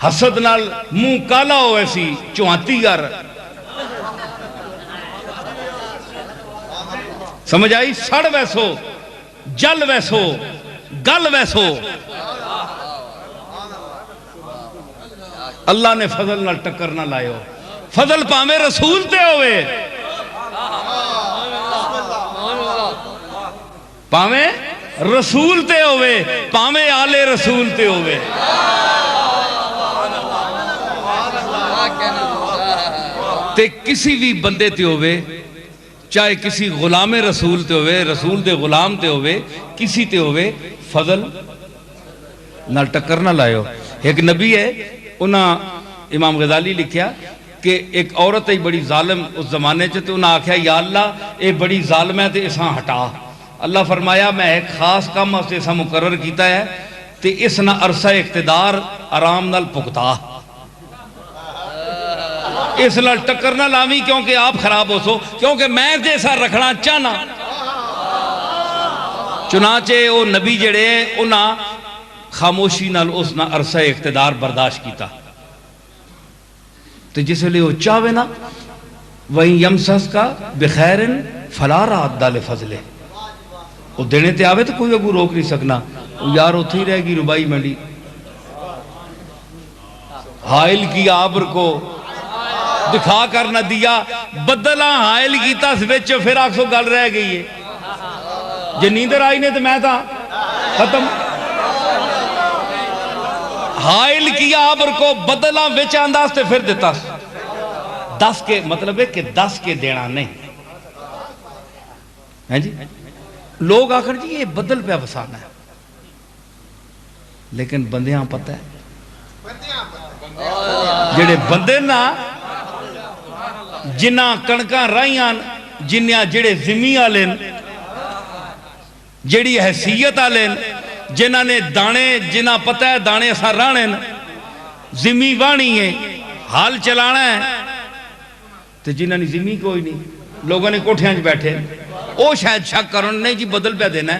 حسد نال منہ کالا ہو ویسی چوانتی گر. سمجھ آئی؟ سڑ ویسو جل ویسو گل ویسو. اللہ نے فضل نال ٹکر نہ لائے ہو. فضل پاویں رسول تے ہوئے، پاویں رسول تے ہوئے، پاویں آل رسول تے ہوئے. تے کسی بھی بندے تے ہوئے، چاہے کسی غلام رسول تے ہوئے، رسول دے غلام تے ہوئے، کسی تے ہوئے، فضل نہ ٹکر نہ لائے ہو. ایک نبی ہے انہاں امام غزالی لکھیا کہ ایک عورت ہے بڑی ظالم اس زمانے چھے. تو انہاں آکھیا یا اللہ اے بڑی ظالم ہے تے اساں ہٹا. اللہ فرمایا میں ایک خاص کام اس اساں مقرر کیتا ہے تے اس نہ عرصہ اقتدار آرام نال پکتا. اس نال ٹکر نہ لاویں کیونکہ آپ خراب ہو سو، کیونکہ میں جیسا رکھنا چاہنا. چنانچہ وہ نبی جڑے انہاں خاموشی نال اس نہ عرصہ اقتدار برداشت کیتا. تو جس لئے وہ چاہوے نا وَإِن يَمْسَسْكَ بِخَيْرٍ فَلَا رَادَّ لِفَضْلِهِ. وہ دینے تے آوے تو کوئی اگو روک نہیں سکنا. یار اتھی رہ گی ربائی منڈی. حائل کی آبر کو دکھا کر نہ دیا، بدلہ حائل کی تسویچ پھر آکسو گل رہ گئی ہے. جے نیندر آئی نے تو میں تھا ختم. حائل کی آبر کو بدلہ وچ انداز تے پھر دیتا. دس کے مطلب ہے کہ 10 کے دینا نہیں ہے جی. لوگ آخر جی یہ بدل پہ وسانا ہے، لیکن بندیاں پتہ ہے جڑے بندے نا جنہ کڑکاں رائیاں جنہ جڑے زمین والے جڑی حیثیت والے جنہ نے دانے جنہ پتہ ہے دانے اسا رانے زمین وانی ہے حال چلانا ہے تو جنہ نے زمین کوئی نہیں لوگوں نے کوٹھیاں جو بیٹھے او شاید شک کرو نہیں جی بدل پہ دینا ہے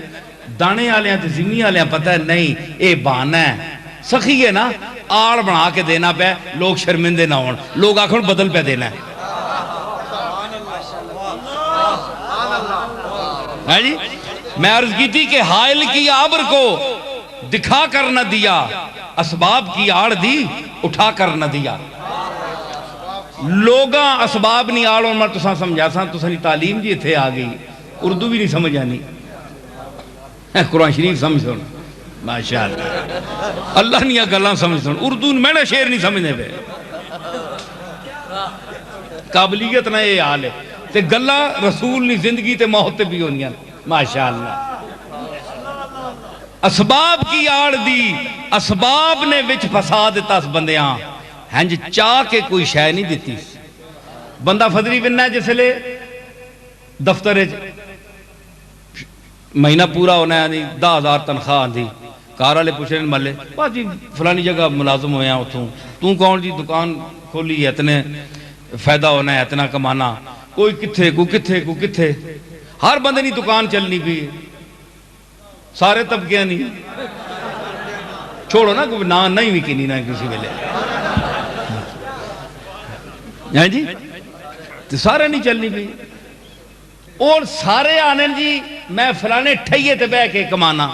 دانے آلیاں تو زمین آلیاں پتہ ہے نہیں اے بانا ہے سخی ہے نا آڑ بنا کے دینا پہ لوگ شرمندے نہ ہون لوگ آخر بدل پہ دینا ہے جی. میں عرض کی تھی کہ حائل کی آبر کو دکھا کر نہ دیا اسباب کی آڑ دی اٹھا کر نہ دیا. لوگاں اسباب نہیں آڑ اور میں تساں سمجھا ساں تساں تعلیم جی تھے آگئی اردو بھی نہیں سمجھ آنی قرآن شریف سمجھ سن ماشاءاللہ اللہ نہیں گلاں سمجھ سن اردو میں نے شعر نہیں سمجھنے پہ قابلیت نہ یہ حال ہے تے گلاں رسول نہیں زندگی تے موت تے بھی ہونیاں ماشاءاللہ. اسباب کی آڑ دی اسباب نے وچ فساد دیتا اس بندیاں ہنج چاہ کے کوئی شے نہیں دیتی. بندہ فضری بننا ہے جس لے دفتر مہینہ پورا ہونا ہے 10,000 تنخواہ آندھی کار والے پوچھ رہے ہیں ملے بات جی فلانی جگہ ملازم ہویا اتھوں تو کون جی دکان کھولی ہے اتنے فائدہ ہونا ہے اتنا کمانا کوئی کتھے کوئی کتھے کوئی کتھے ہر بندے نہیں دکان چلنی بھی سارے طبقے نہیں چھوڑو نا کوئی نہ نہیں بھی کنی نہ کسی ویلے ہیں جی تو سارے نہیں چلنی بھی اور سارے آنے جی میں فلانے ٹھئیے تے بے کے کمانا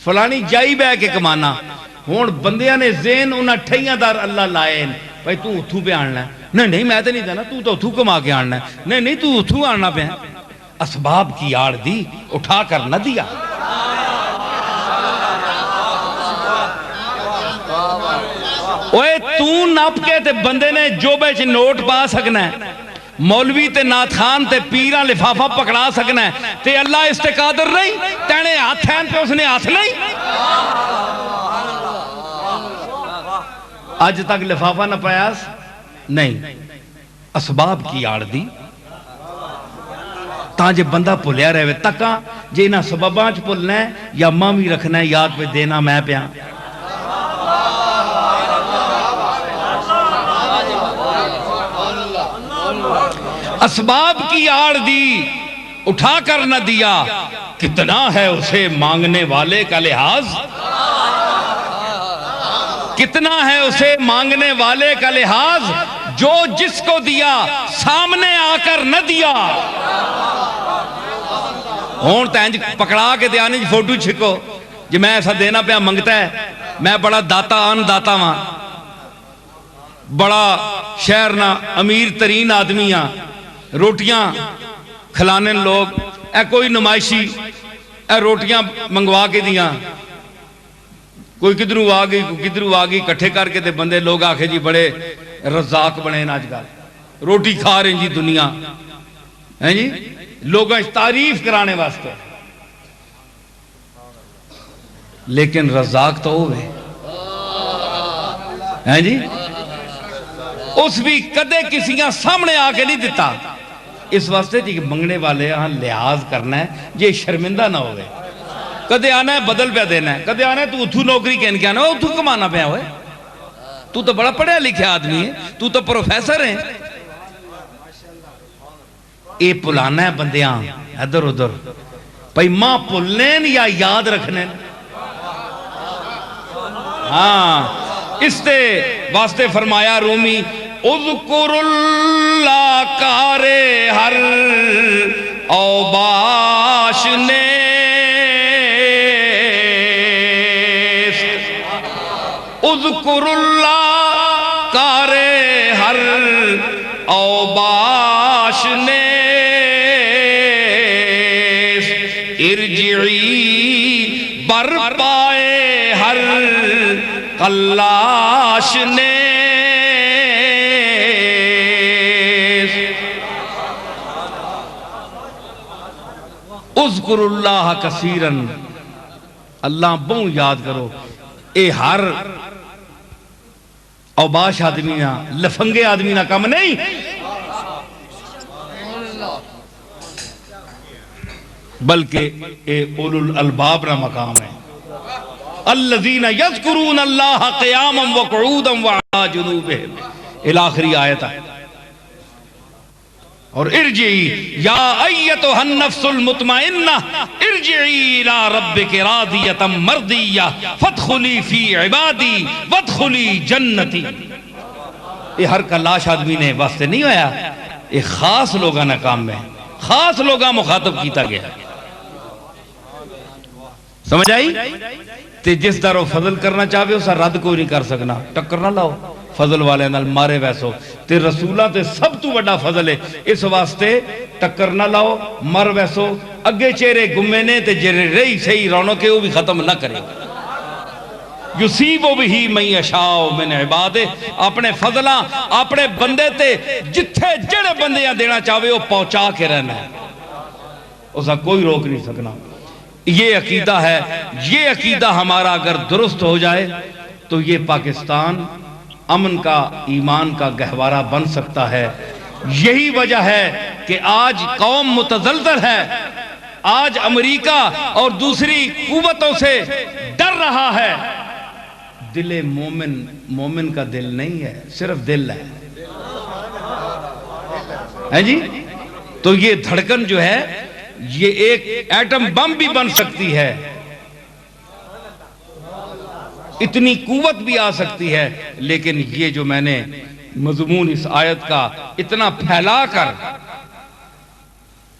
فلانی جائی بے کے کمانا ہون بندیاں نے ذہن انہاں ٹھئیاں دار اللہ لائے بھائی تو اتھو پہ آننا ہے نہیں میں تے نہیں دینا تو اتھو کما کے آننا ہے نہیں تو اتھو آننا پہ اسباب کی آڑ دی اٹھا کر نہ دیا. اوے تو نپ کے تے بندے نے جو بیچ نوٹ پا سکنا ہے مولوی تے نات خان تے پیران لفافہ پکڑا سکنا ہے تے اللہ اس تے قادر نہیں تینے ہاتھ ہیں تے اس نے ہاتھ نہیں آج تک لفافہ نہ پیاس نہیں اسباب کی آڑ دی تاں جے بندہ پلیا رہے تکاں جے انہاں سبباں چ پلنا ہے یا ماں بھی رکھنا ہے یاد پہ دینا میں پیاں اسباب کی آڑ دی اٹھا کر نہ دیا کتنا ہے اسے مانگنے والے کا لحاظ کتنا ہے اسے مانگنے والے کا لحاظ جو جس کو دیا سامنے آ کر نہ دیا ہون تینج پکڑا کے دیانے جی فوٹو چھکو جی میں ایسا دینا پہ منگتا ہے میں بڑا داتا آن داتا ماں بڑا شہرنا امیر ترین آدمیاں روٹیاں کھلانے لوگ اے کوئی نمائشی اے روٹیاں منگوا کے دیاں کوئی کدھروں آگئی کوئی کدھروں آگئی کٹھے کر کے دے بندے لوگ آکھے جی بڑے رزاق بنے آج کل روٹی کھا رہے ہیں جی دنیا ہیں جی لوگاں تعریف کرانے واسطے لیکن رزاق تو ہوئے ہیں جی اس بھی کدے کسیاں سامنے آکے نہیں دیتا اس واسطے جی منگنے والے ہاں لحاظ کرنا ہے یہ شرمندہ نہ ہوئے کدے آنا ہے بدل پہ دینا ہے کدے آنا ہے تو اتھو نوکری کہنے کے آنا ہے اتھو کمانا پہ ہوئے تو بڑا پڑھے لکھے آدمی ہے تو پروفیسر ہے اے پلانا ہے بندیاں ادھر ادھر بھئی ماں پلنین یا یاد رکھنین ہاں اس تے واسطے فرمایا رومی اذکر اللہ کارے ہر اوباش نیست اذکر اللہ کارے ہر اوباش نیست ارجعی بر پائے ہر قلاش نیست اذکر اللہ کثیرن، اللہ بہوں یاد کرو. اے ہر اوباش آدمی نا، لفنگے آدمی نا کم نہیں. بلکہ اے اولو الالباب نا مقام ہے. الذین یذکرون اللہ قیاما وقعودا وعلی جنوبہم، الآخری آیت ہے. اور ارجعی یا ایتها النفس المطمئنہ ارجعی الى ربک راضیۃ مرضیہ فادخلی فی عبادی وادخلی جنتی. یہ ہر کلاش آدمی نے واسطے نہیں ہویا، یہ خاص لوگاں نا کام میں، خاص لوگاں مخاطب کیتا گیا. سمجھ آئی؟ تے جس طرح فضل کرنا چاہوے اسا رد کوئی نہیں کر سکنا. ٹکر نہ لاؤ فضل والے نال، مارے ویسو تے رسولہ تے سب تو بڑا فضل ہے. اس واسطے ٹکر نہ لاؤ، مر ویسو. اگے چہرے گمے نے تے جرے رہی صحیح رونق کے وہ بھی ختم نہ کرے. یصیبو بہی من یشاء من عبادہ، اپنے فضلاں اپنے بندے تے جتھے جڑے بندیاں دینا چاہوے وہ پہنچا کے رہنا ہے، اسا کوئی روک نہیں سکنا. یہ عقیدہ ہے. یہ عقیدہ ہمارا اگر درست ہو جائے تو یہ پاکستان امن کا، ایمان کا گہوارہ بن سکتا ہے. یہی وجہ ہے کہ آج قوم متزلزل ہے، آج امریکہ اور دوسری قوتوں سے ڈر رہا ہے. دل مومن کا دل نہیں ہے، صرف دل ہے جی. تو یہ دھڑکن جو ہے یہ ایک ایٹم بم بھی بن سکتی ہے، اتنی قوت بھی آ سکتی ہے. لیکن یہ جو میں نے مضمون اس آیت کا اتنا پھیلا کر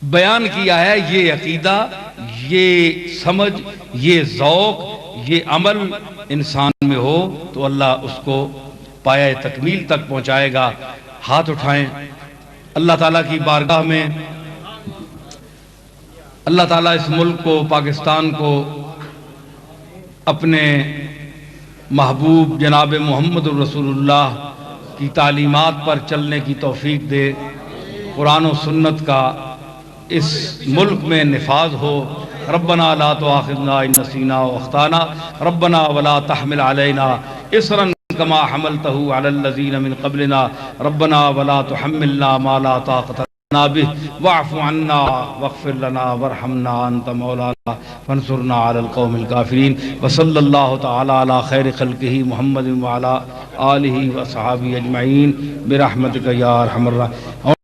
بیان کیا ہے، یہ عقیدہ، یہ سمجھ، یہ ذوق، یہ عمل انسان میں ہو تو اللہ اس کو پایہ تکمیل تک پہنچائے گا. ہاتھ اٹھائیں اللہ تعالیٰ کی بارگاہ میں. اللہ تعالیٰ اس ملک کو، پاکستان کو اپنے محبوب جناب محمد رسول اللہ کی تعلیمات پر چلنے کی توفیق دے. قرآن و سنت کا اس ملک میں نفاذ ہو. ربنا لا تؤاخذنا ان نسینا واخطانا ربنا ولا تحمل علینا اصرا کما حملته على الذین من قبلنا ربنا ولا تحملنا ما لا طاقة لنا به واعف عنا واغفر لنا وارحمنا انت مولانا فانصرنا على القوم الكافرین. وصلی اللہ تعالی علی خیر خلقہ محمد وعلی آلہ واصحابہ اجمعین برحمتک یا ارحم الراحمین.